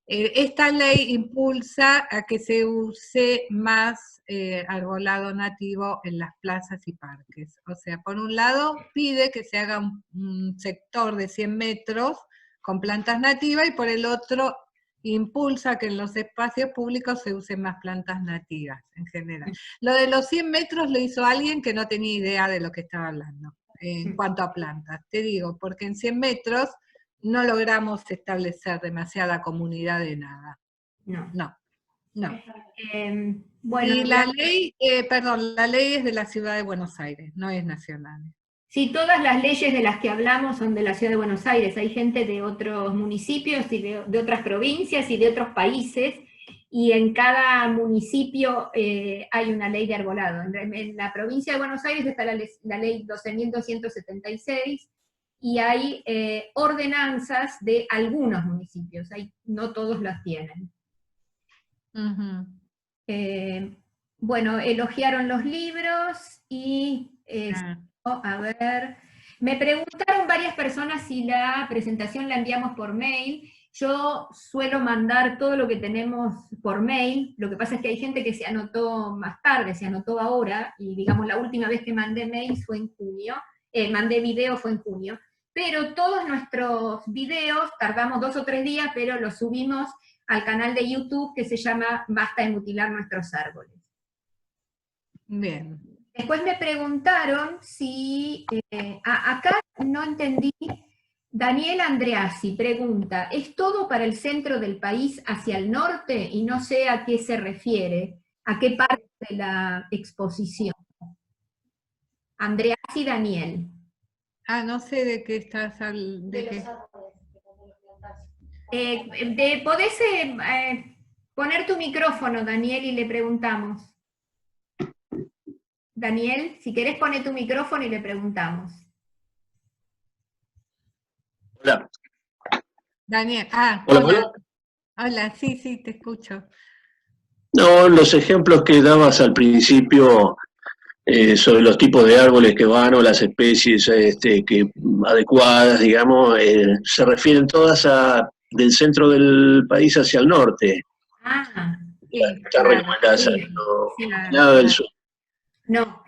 esta ley impulsa a que se use más arbolado nativo en las plazas y parques. O sea, por un lado pide que se haga un sector de 100 metros con plantas nativas, y por el otro impulsa que en los espacios públicos se usen más plantas nativas en general. Lo de los 100 metros lo hizo alguien que no tenía idea de lo que estaba hablando en cuanto a plantas. Te digo, porque en 100 metros no logramos establecer demasiada comunidad de nada. No. Bueno, y la ley, la ley es de la Ciudad de Buenos Aires, no es nacional. Sí, todas las leyes de las que hablamos son de la Ciudad de Buenos Aires. Hay gente de otros municipios y de otras provincias y de otros países, y en cada municipio hay una ley de arbolado. En la provincia de Buenos Aires está la ley 12.276, y hay ordenanzas de algunos municipios, no todos las tienen. Bueno, elogiaron los libros y... A ver, me preguntaron varias personas si la presentación la enviamos por mail. Yo suelo mandar todo lo que tenemos por mail, lo que pasa es que hay gente que se anotó más tarde, se anotó ahora, y digamos la última vez que mandé mail fue en junio, mandé video fue en junio, pero todos nuestros videos tardamos 2 o 3 días, pero los subimos al canal de YouTube que se llama Basta de mutilar nuestros árboles. Bien. Después me preguntaron si, acá no entendí, Daniel Andreassi pregunta, ¿es todo para el centro del país hacia el norte? Y no sé a qué se refiere, a qué parte de la exposición. Andreassi Daniel. No sé de qué estás hablando. ¿Podés poner tu micrófono, Daniel, y le preguntamos? Daniel, si querés poner tu micrófono y le preguntamos. Hola. Daniel, hola. Hola, sí, te escucho. No, los ejemplos que dabas al principio sobre los tipos de árboles que van o las especies que adecuadas, digamos, se refieren todas del centro del país hacia el norte. Están recomendadas, nada del sur. No.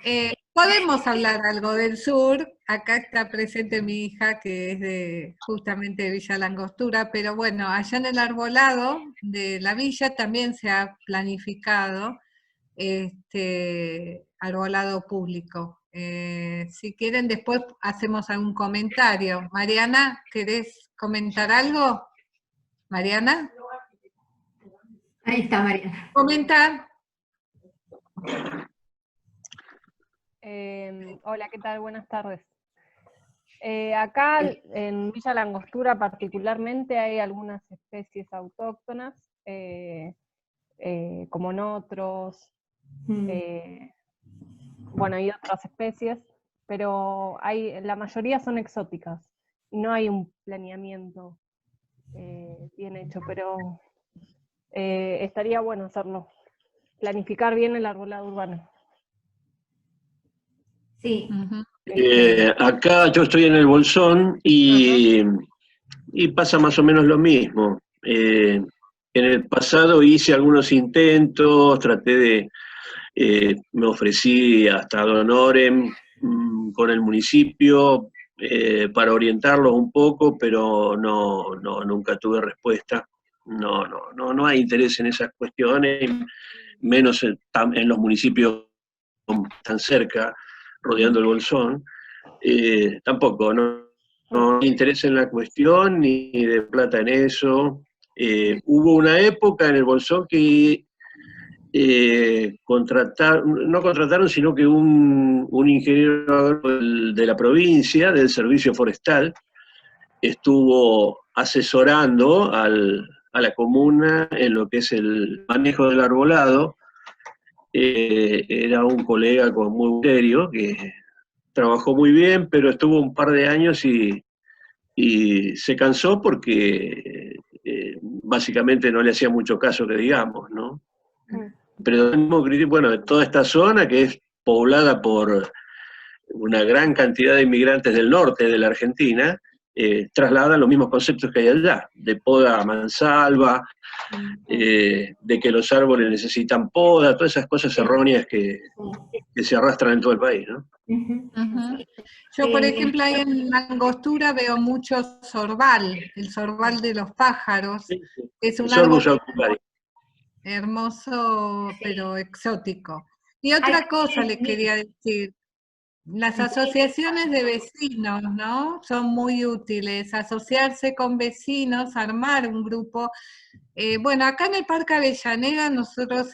Podemos hablar algo del sur. Acá está presente mi hija, que es justamente de Villa Langostura, pero bueno, allá en el arbolado de la villa también se ha planificado arbolado público. Si quieren, después hacemos algún comentario. Mariana, ¿querés comentar algo? ¿Mariana? Ahí está, Mariana. ¿Comentar? Hola, ¿qué tal? Buenas tardes. Acá en Villa La Angostura particularmente hay algunas especies autóctonas, como notros, bueno, hay otras especies, pero la mayoría son exóticas, y no hay un planeamiento bien hecho, pero estaría bueno hacerlo, planificar bien el arbolado urbano. Sí. Acá yo estoy en el Bolsón y pasa más o menos lo mismo. En el pasado hice algunos intentos, me ofrecí hasta ad honorem con el municipio para orientarlos un poco, pero nunca tuve respuesta. No hay interés en esas cuestiones, menos en los municipios tan cerca, rodeando el Bolsón. Tampoco, no hay interés en la cuestión, ni de plata en eso. Hubo una época en el Bolsón que no contrataron, sino que un ingeniero de la provincia, del servicio forestal, estuvo asesorando a la comuna en lo que es el manejo del arbolado. Era un colega con muy serio, que trabajó muy bien, pero estuvo un par de años y se cansó porque básicamente no le hacía mucho caso, que digamos, ¿no? Pero bueno, de toda esta zona que es poblada por una gran cantidad de inmigrantes del norte de la Argentina, trasladan los mismos conceptos que hay allá, de poda a mansalva, de que los árboles necesitan poda, todas esas cosas erróneas que se arrastran en todo el país, ¿no? Yo, por ejemplo, ahí en la Angostura veo mucho sorbal, el sorbal de los pájaros, que es un árbol hermoso, pero exótico. Y otra cosa les quería decir, las asociaciones de vecinos, ¿no? Son muy útiles, asociarse con vecinos, armar un grupo. Bueno, acá en el Parque Avellaneda nosotros,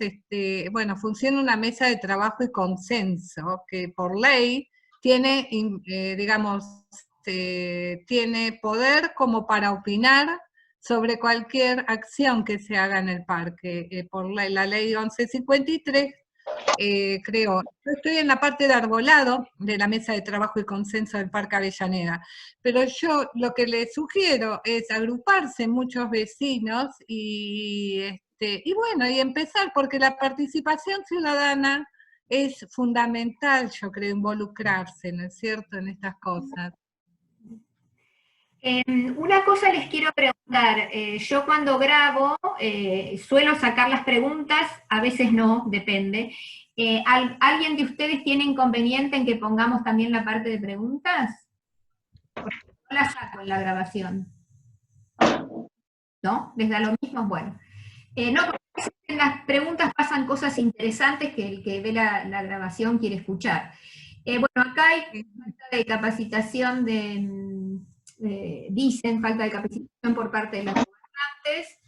bueno, funciona una mesa de trabajo y consenso, que por ley tiene, digamos, tiene poder como para opinar sobre cualquier acción que se haga en el parque. Por la ley 1153 creo. Yo estoy en la parte de arbolado de la mesa de trabajo y consenso del Parque Avellaneda, pero yo lo que les sugiero es agruparse muchos vecinos y bueno, y empezar, porque la participación ciudadana es fundamental, yo creo, involucrarse, ¿no es cierto?, en estas cosas. Una cosa les quiero preguntar, yo cuando grabo suelo sacar las preguntas, a veces no, depende. ¿Alguien de ustedes tiene inconveniente en que pongamos también la parte de preguntas? Porque no la saco en la grabación. ¿No? ¿Les da lo mismo? Bueno. No, porque en las preguntas pasan cosas interesantes que el que ve la grabación quiere escuchar. Bueno, acá hay falta de capacitación dicen falta de capacitación por parte de los gobernantes,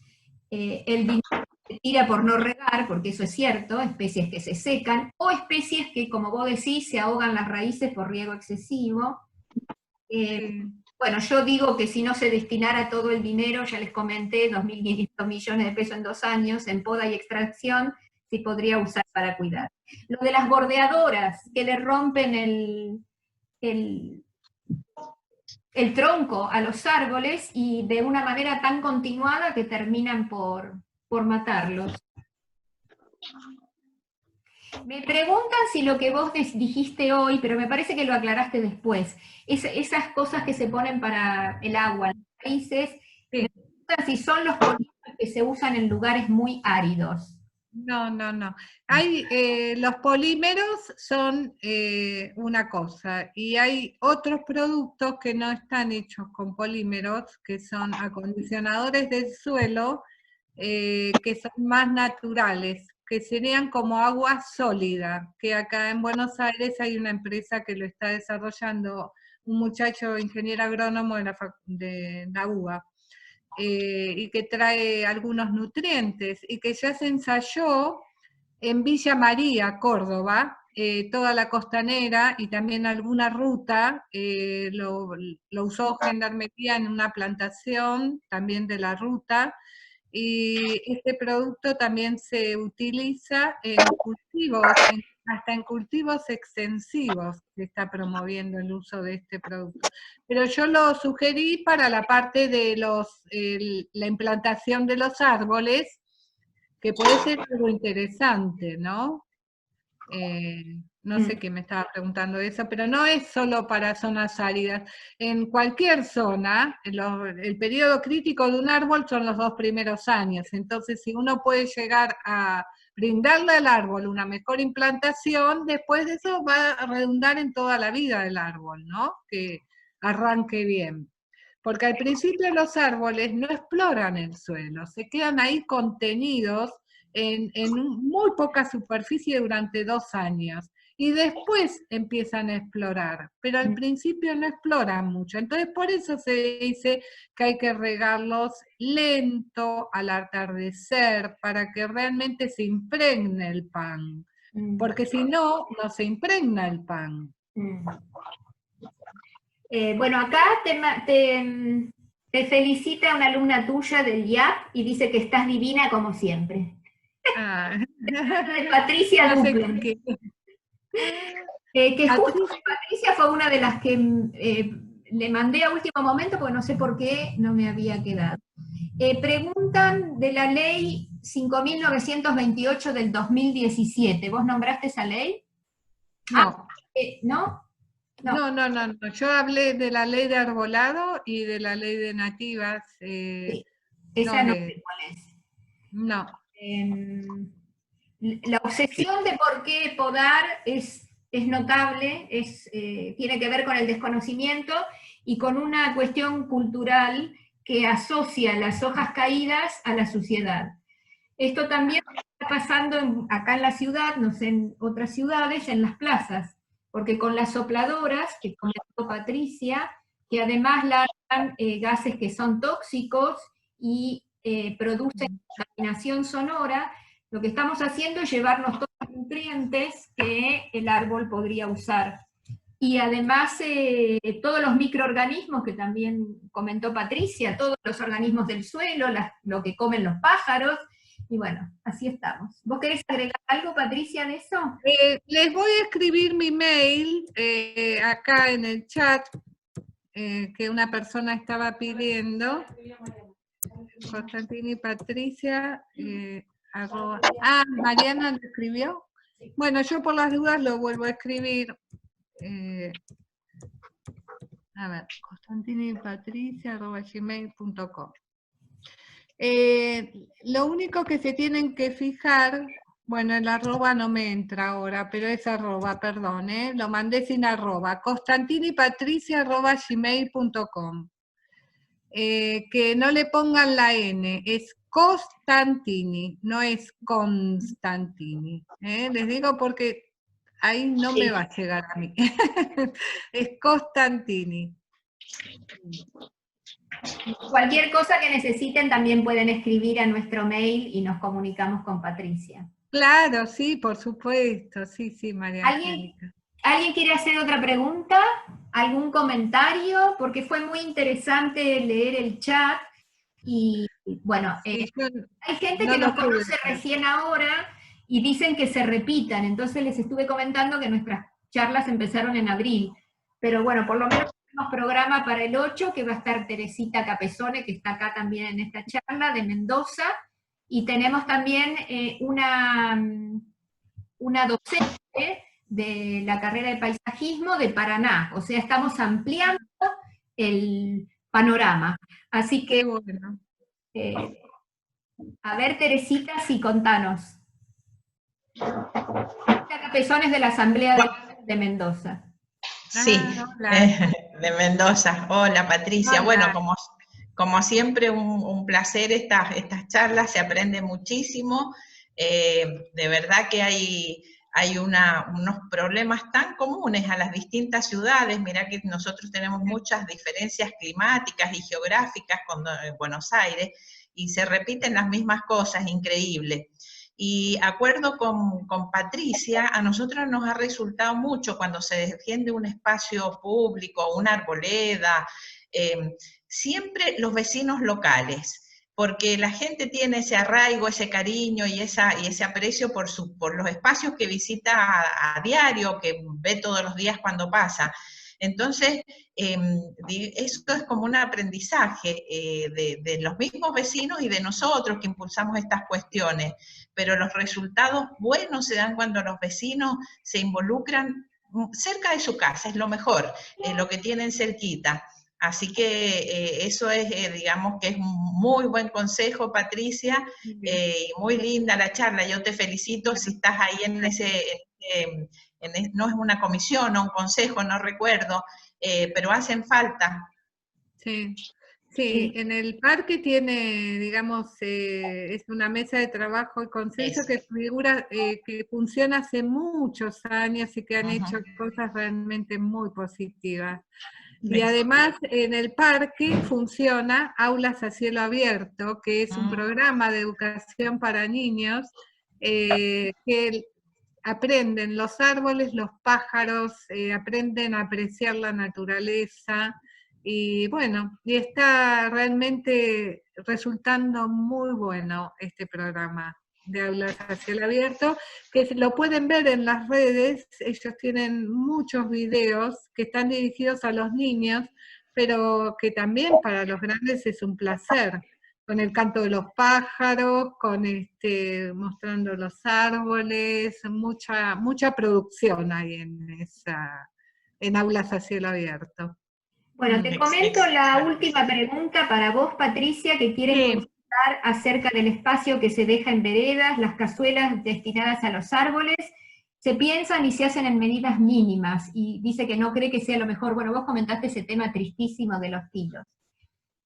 el dinero se tira por no regar, porque eso es cierto, especies que se secan, o especies que, como vos decís, se ahogan las raíces por riego excesivo. Bueno, yo digo que si no se destinara todo el dinero, ya les comenté, 2.500 millones de pesos en 2 años, en poda y extracción, se podría usar para cuidar. Lo de las bordeadoras, que le rompen el tronco a los árboles y de una manera tan continuada que terminan por matarlos. Me preguntan si lo que vos dijiste hoy, pero me parece que lo aclaraste después, esas cosas que se ponen para el agua, los países, me preguntan si son los polímeros que se usan en lugares muy áridos. No. Los polímeros son una cosa, y hay otros productos que no están hechos con polímeros, que son acondicionadores del suelo, que son más naturales, que serían como agua sólida, que acá en Buenos Aires hay una empresa que lo está desarrollando, un muchacho ingeniero agrónomo de la UBA. Y que trae algunos nutrientes, y que ya se ensayó en Villa María, Córdoba, toda la costanera y también alguna ruta, lo usó Gendarmería en una plantación también de la ruta, y este producto también se utiliza en cultivos, hasta en cultivos extensivos se está promoviendo el uso de este producto. Pero yo lo sugerí para la parte de la implantación de los árboles, que puede ser algo interesante, ¿no? No sé qué me estaba preguntando eso, pero no es solo para zonas áridas. En cualquier zona, el periodo crítico de un árbol son los 2 primeros años. Entonces, si uno puede llegar a brindarle al árbol una mejor implantación, después de eso va a redundar en toda la vida del árbol, ¿no? Que arranque bien. Porque al principio los árboles no exploran el suelo, se quedan ahí contenidos en muy poca superficie durante 2 años. Y después empiezan a explorar, pero al principio no exploran mucho. Entonces por eso se dice que hay que regarlos lento, al atardecer, para que realmente se impregne el pan. Porque si no, no se impregna el pan. Bueno, acá te felicita una alumna tuya del IAP y dice que estás divina como siempre. Ah. De Patricia no sé Duque. Que justo Patricia fue una de las que le mandé a último momento porque no sé por qué no me había quedado. Preguntan de la ley 5.928 del 2017. ¿Vos nombraste esa ley? No. ¿No? No. Yo hablé de la ley de arbolado y de la ley de nativas. Sí. Esa no sé cuál es. No. La obsesión de por qué podar es notable, tiene que ver con el desconocimiento y con una cuestión cultural que asocia las hojas caídas a la suciedad. Esto también está pasando acá en la ciudad, no sé, en otras ciudades, en las plazas, porque con las sopladoras, que comentó Patricia, que además largan gases que son tóxicos y producen contaminación sonora, lo que estamos haciendo es llevarnos todos los nutrientes que el árbol podría usar. Y además todos los microorganismos que también comentó Patricia, todos los organismos del suelo, lo que comen los pájaros, y bueno, así estamos. ¿Vos querés agregar algo, Patricia, de eso? Les voy a escribir mi mail acá en el chat, que una persona estaba pidiendo. Constantini Patricia, Mariana lo escribió. Bueno, yo por las dudas lo vuelvo a escribir. A ver, constantinipatricia@gmail.com. Lo único que se tienen que fijar, bueno, el arroba no me entra ahora, pero es arroba, perdón, lo mandé sin arroba, constantinipatricia@gmail.com. Que no le pongan la N, es Costantini, no es Constantini. Les digo porque ahí no me va a llegar a mí. Es Costantini. Cualquier cosa que necesiten también pueden escribir a nuestro mail y nos comunicamos con Patricia. Claro, sí, por supuesto, sí, María Angélica. ¿Alguien quiere hacer otra pregunta? ¿Algún comentario? Porque fue muy interesante leer el chat y bueno, hay gente que nos conoce recién ahora y dicen que se repitan, entonces les estuve comentando que nuestras charlas empezaron en abril, pero bueno, por lo menos tenemos programa para el 8, que va a estar Teresita Capesone, que está acá también en esta charla, de Mendoza, y tenemos también una docente de la carrera de paisajismo de Paraná, o sea, estamos ampliando el panorama. Así que, bueno, a ver, Teresita, sí, contanos. Capezones de la Asamblea de Mendoza. Sí, de Mendoza. Hola, Patricia. Hola. Bueno, como siempre, un placer estas charlas, se aprende muchísimo. De verdad que hay unos problemas tan comunes a las distintas ciudades. Mirá que nosotros tenemos muchas diferencias climáticas y geográficas con Buenos Aires, y se repiten las mismas cosas, increíble. Y acuerdo con Patricia, a nosotros nos ha resultado mucho cuando se defiende un espacio público, una arboleda, siempre los vecinos locales, porque la gente tiene ese arraigo, ese cariño y ese aprecio por los espacios que visita a diario, que ve todos los días cuando pasa. Entonces, esto es como un aprendizaje de los mismos vecinos y de nosotros que impulsamos estas cuestiones, pero los resultados buenos se dan cuando los vecinos se involucran cerca de su casa, es lo mejor, lo que tienen cerquita. Así que eso es, digamos que es un muy buen consejo, Patricia, muy linda la charla, yo te felicito si estás ahí en no es una comisión o un consejo, no recuerdo, pero hacen falta. Sí. Sí, en el parque tiene, digamos, es una mesa de trabajo y consenso que figura, que funciona hace muchos años y que han hecho cosas realmente muy positivas. Y además en el parque funciona Aulas a Cielo Abierto, que es un programa de educación para niños que aprenden los árboles, los pájaros, aprenden a apreciar la naturaleza, y bueno, y está realmente resultando muy bueno este programa de Aulas a Cielo Abierto, que lo pueden ver en las redes. Ellos tienen muchos videos que están dirigidos a los niños, pero que también para los grandes es un placer, con el canto de los pájaros, con mostrando los árboles, mucha producción hay en Aulas a Cielo Abierto. Bueno, te comento la última pregunta para vos, Patricia, que quiere consultar acerca del espacio que se deja en veredas, las cazuelas destinadas a los árboles, se piensan y se hacen en medidas mínimas, y dice que no cree que sea lo mejor. Bueno, vos comentaste ese tema tristísimo de los tilos.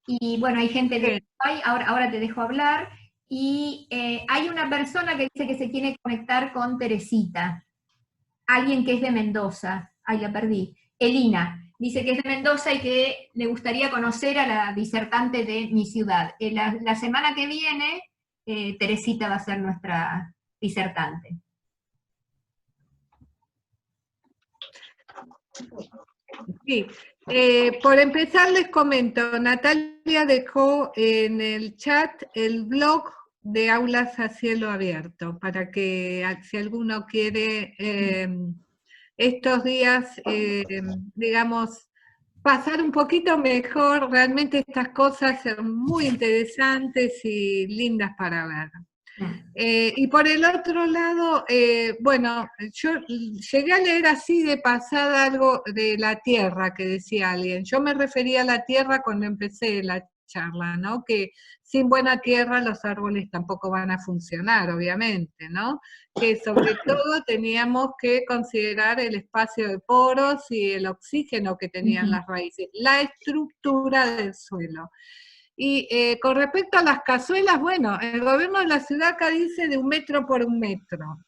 Y bueno, hay gente de ahora te dejo hablar, y hay una persona que dice que se quiere conectar con Teresita, alguien que es de Mendoza, ay, la perdí, Elina. Dice que es de Mendoza y que le gustaría conocer a la disertante de mi ciudad. La semana que viene, Teresita va a ser nuestra disertante. Sí, por empezar les comento, Natalia dejó en el chat el blog de Aulas a Cielo Abierto, para que si alguno quiere estos días, digamos, pasar un poquito mejor. Realmente estas cosas son muy interesantes y lindas para ver. Y por el otro lado, bueno, yo llegué a leer así de pasada algo de la tierra que decía alguien. Yo me refería a la tierra cuando empecé la charla, ¿no? Que sin buena tierra los árboles tampoco van a funcionar, obviamente, ¿no? Que sobre todo teníamos que considerar el espacio de poros y el oxígeno que tenían las raíces, la estructura del suelo. Y con respecto a las cazuelas, bueno, el gobierno de la ciudad acá dice de 1 metro por 1 metro.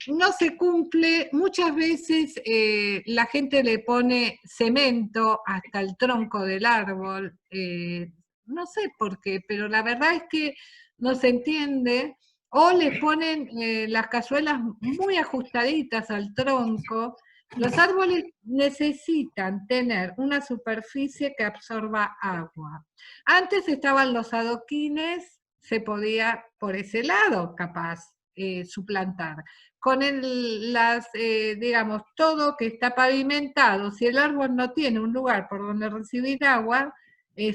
No se cumple, muchas veces la gente le pone cemento hasta el tronco del árbol, no sé por qué, pero la verdad es que no se entiende, o le ponen las cazuelas muy ajustaditas al tronco. Los árboles necesitan tener una superficie que absorba agua. Antes estaban los adoquines, se podía por ese lado capaz suplantar. Con digamos, todo que está pavimentado, si el árbol no tiene un lugar por donde recibir agua,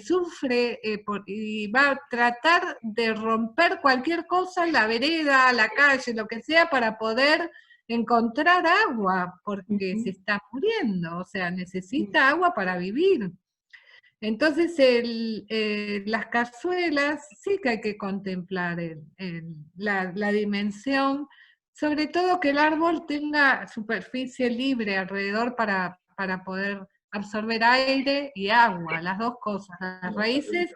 sufre y va a tratar de romper cualquier cosa, la vereda, la calle, lo que sea, para poder encontrar agua, porque se está muriendo, o sea, necesita agua para vivir. Entonces, las cazuelas sí que hay que contemplar la dimensión, sobre todo que el árbol tenga superficie libre alrededor para poder absorber aire y agua, las dos cosas. Las raíces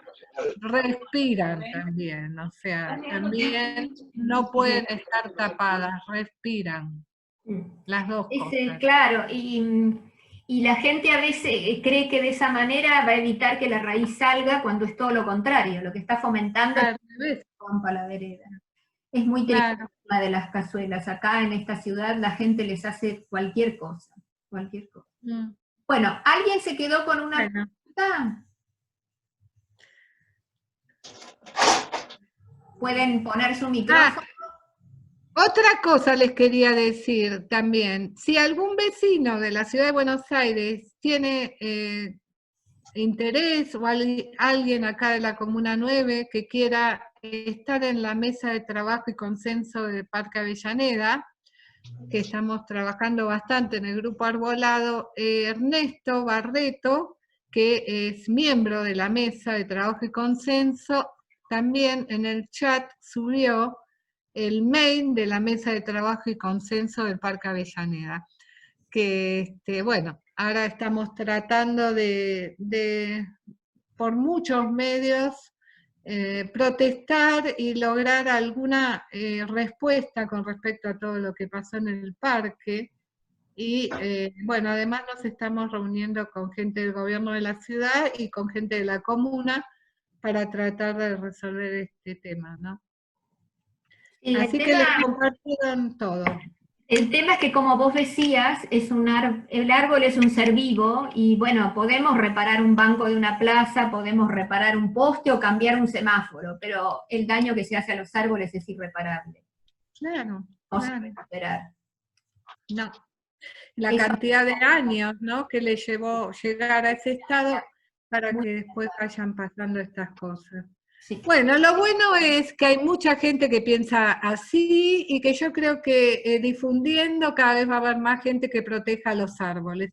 respiran también, o sea, también no pueden estar tapadas, respiran, las dos cosas. Claro, y la gente a veces cree que de esa manera va a evitar que la raíz salga, cuando es todo lo contrario, lo que está fomentando es que rompa la vereda. Es muy triste Claro. el tema de las cazuelas. Acá en esta ciudad la gente les hace cualquier cosa, cualquier cosa. Bueno, ¿alguien se quedó con una pregunta? ¿Pueden poner su micrófono? Otra cosa les quería decir también. Si algún vecino de la ciudad de Buenos Aires tiene interés o alguien acá de la Comuna 9 que quiera estar en la mesa de trabajo y consenso del Parque Avellaneda, que estamos trabajando bastante en el Grupo Arbolado, Ernesto Barreto, que es miembro de la mesa de trabajo y consenso, también en el chat subió el mail de la mesa de trabajo y consenso del Parque Avellaneda, que, bueno, ahora estamos tratando de por muchos medios, protestar y lograr alguna respuesta con respecto a todo lo que pasó en el parque. Y bueno, además nos estamos reuniendo con gente del gobierno de la ciudad y con gente de la comuna para tratar de resolver este tema, ¿no? Sí, así que les compartieron todo. El tema es que, como vos decías, el árbol es un ser vivo y, bueno, podemos reparar un banco de una plaza, podemos reparar un poste o cambiar un semáforo, pero el daño que se hace a los árboles es irreparable. Claro, No se puede recuperar. No. La cantidad de años, ¿no?, que le llevó llegar a ese estado para que después vayan pasando estas cosas. Sí. Bueno, lo bueno es que hay mucha gente que piensa así y que yo creo que difundiendo cada vez va a haber más gente que proteja los árboles.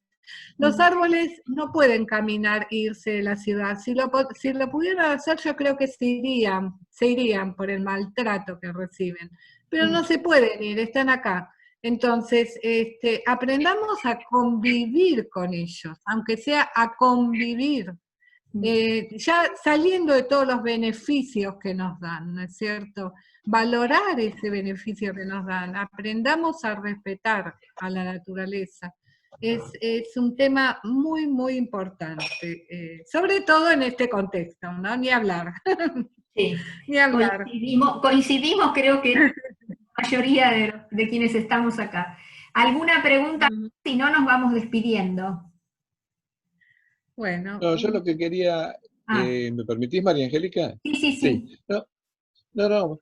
Los árboles no pueden caminar e irse de la ciudad. Si lo pudieran hacer, yo creo que se irían por el maltrato que reciben. Pero no se pueden ir, están acá. Entonces, aprendamos a convivir con ellos, aunque sea a convivir. Ya saliendo de todos los beneficios que nos dan, ¿no es cierto? Valorar ese beneficio que nos dan, aprendamos a respetar a la naturaleza. Es un tema muy, muy importante, sobre todo en este contexto, ¿no? Ni hablar. Sí. Ni hablar. Coincidimos, creo que la mayoría de quienes estamos acá. ¿Alguna pregunta? Si no, nos vamos despidiendo. Bueno. No, yo lo que quería, ¿me permitís, María Angélica? Sí. No.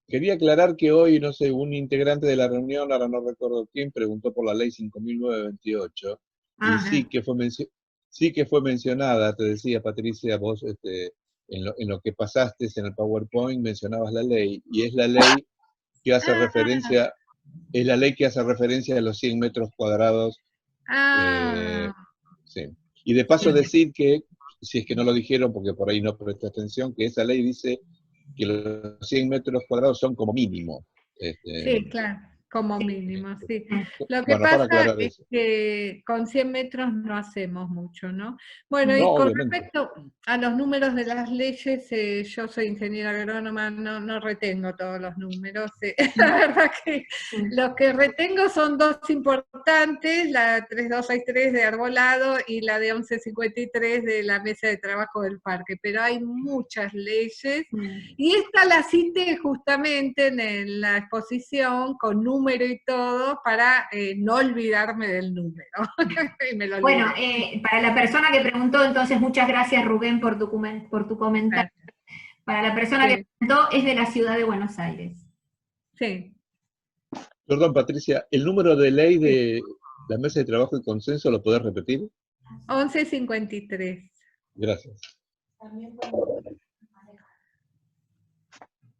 Quería aclarar que hoy, no sé, un integrante de la reunión, ahora no recuerdo quién, preguntó por la ley 5.928, y sí que fue mencionada, te decía Patricia, vos en lo que pasaste en el PowerPoint mencionabas la ley, y es la ley que hace referencia, a los 100 metros cuadrados. Sí. Y de paso decir que, si es que no lo dijeron porque por ahí no presté atención, que esa ley dice que los 100 metros cuadrados son como mínimo. Sí, claro, como mínimo, sí. Lo que pasa es que con 100 metros no hacemos mucho, ¿no? Bueno, y con respecto a los números de las leyes, yo soy ingeniera agrónoma, no retengo todos los números. La verdad que los que retengo son dos importantes, la 3263 de Arbolado y la de 1153 de la Mesa de Trabajo del Parque, pero hay muchas leyes, y esta la cité justamente en la exposición con número y todo, para no olvidarme del número. Bueno, para la persona que preguntó, entonces, muchas gracias, Rubén, por tu comentario. Gracias. Para la persona que preguntó, es de la ciudad de Buenos Aires. Sí. Perdón, Patricia, ¿el número de ley de la Mesa de Trabajo y Consenso lo podés repetir? 1153. Gracias.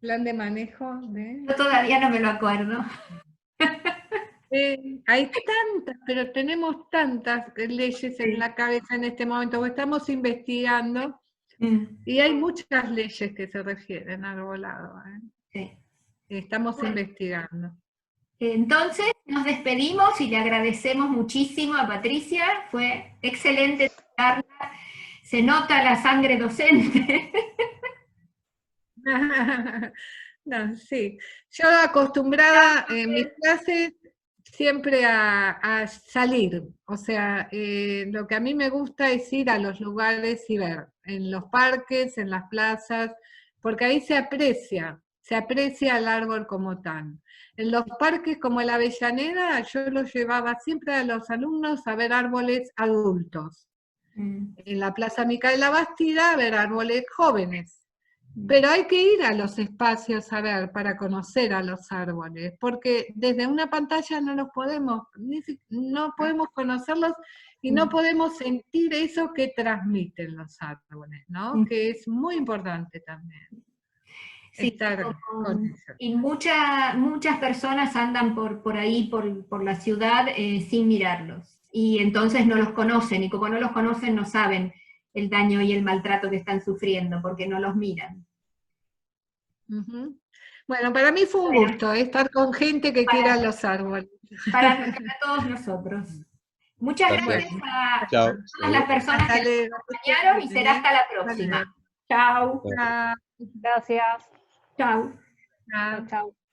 Plan de manejo de... Yo todavía no me lo acuerdo. Hay tantas, pero tenemos tantas leyes en la cabeza en este momento, porque estamos investigando, y hay muchas leyes que se refieren al arbolado. Sí. Estamos investigando. Entonces, nos despedimos y le agradecemos muchísimo a Patricia, fue excelente charla, se nota la sangre docente. No, sí. Yo acostumbrada en mis clases siempre a salir, o sea, lo que a mí me gusta es ir a los lugares y ver, en los parques, en las plazas, porque ahí se aprecia se aprecia al árbol como tal. En los parques como la Avellaneda, yo los llevaba siempre a los alumnos a ver árboles adultos. En la Plaza Micaela Bastida a ver árboles jóvenes. Pero hay que ir a los espacios a ver, para conocer a los árboles, porque desde una pantalla no los podemos, no podemos conocerlos y no podemos sentir eso que transmiten los árboles, ¿no? Que es muy importante también. Sí, y muchas personas andan por ahí, por la ciudad, sin mirarlos, y entonces no los conocen, y como no los conocen no saben el daño y el maltrato que están sufriendo, porque no los miran. Bueno, para mí fue un gusto estar con gente que quiera los árboles. Para todos nosotros. Muchas gracias a todas las personas que nos acompañaron, y será hasta la próxima. Chao. Gracias. Chao. Chao.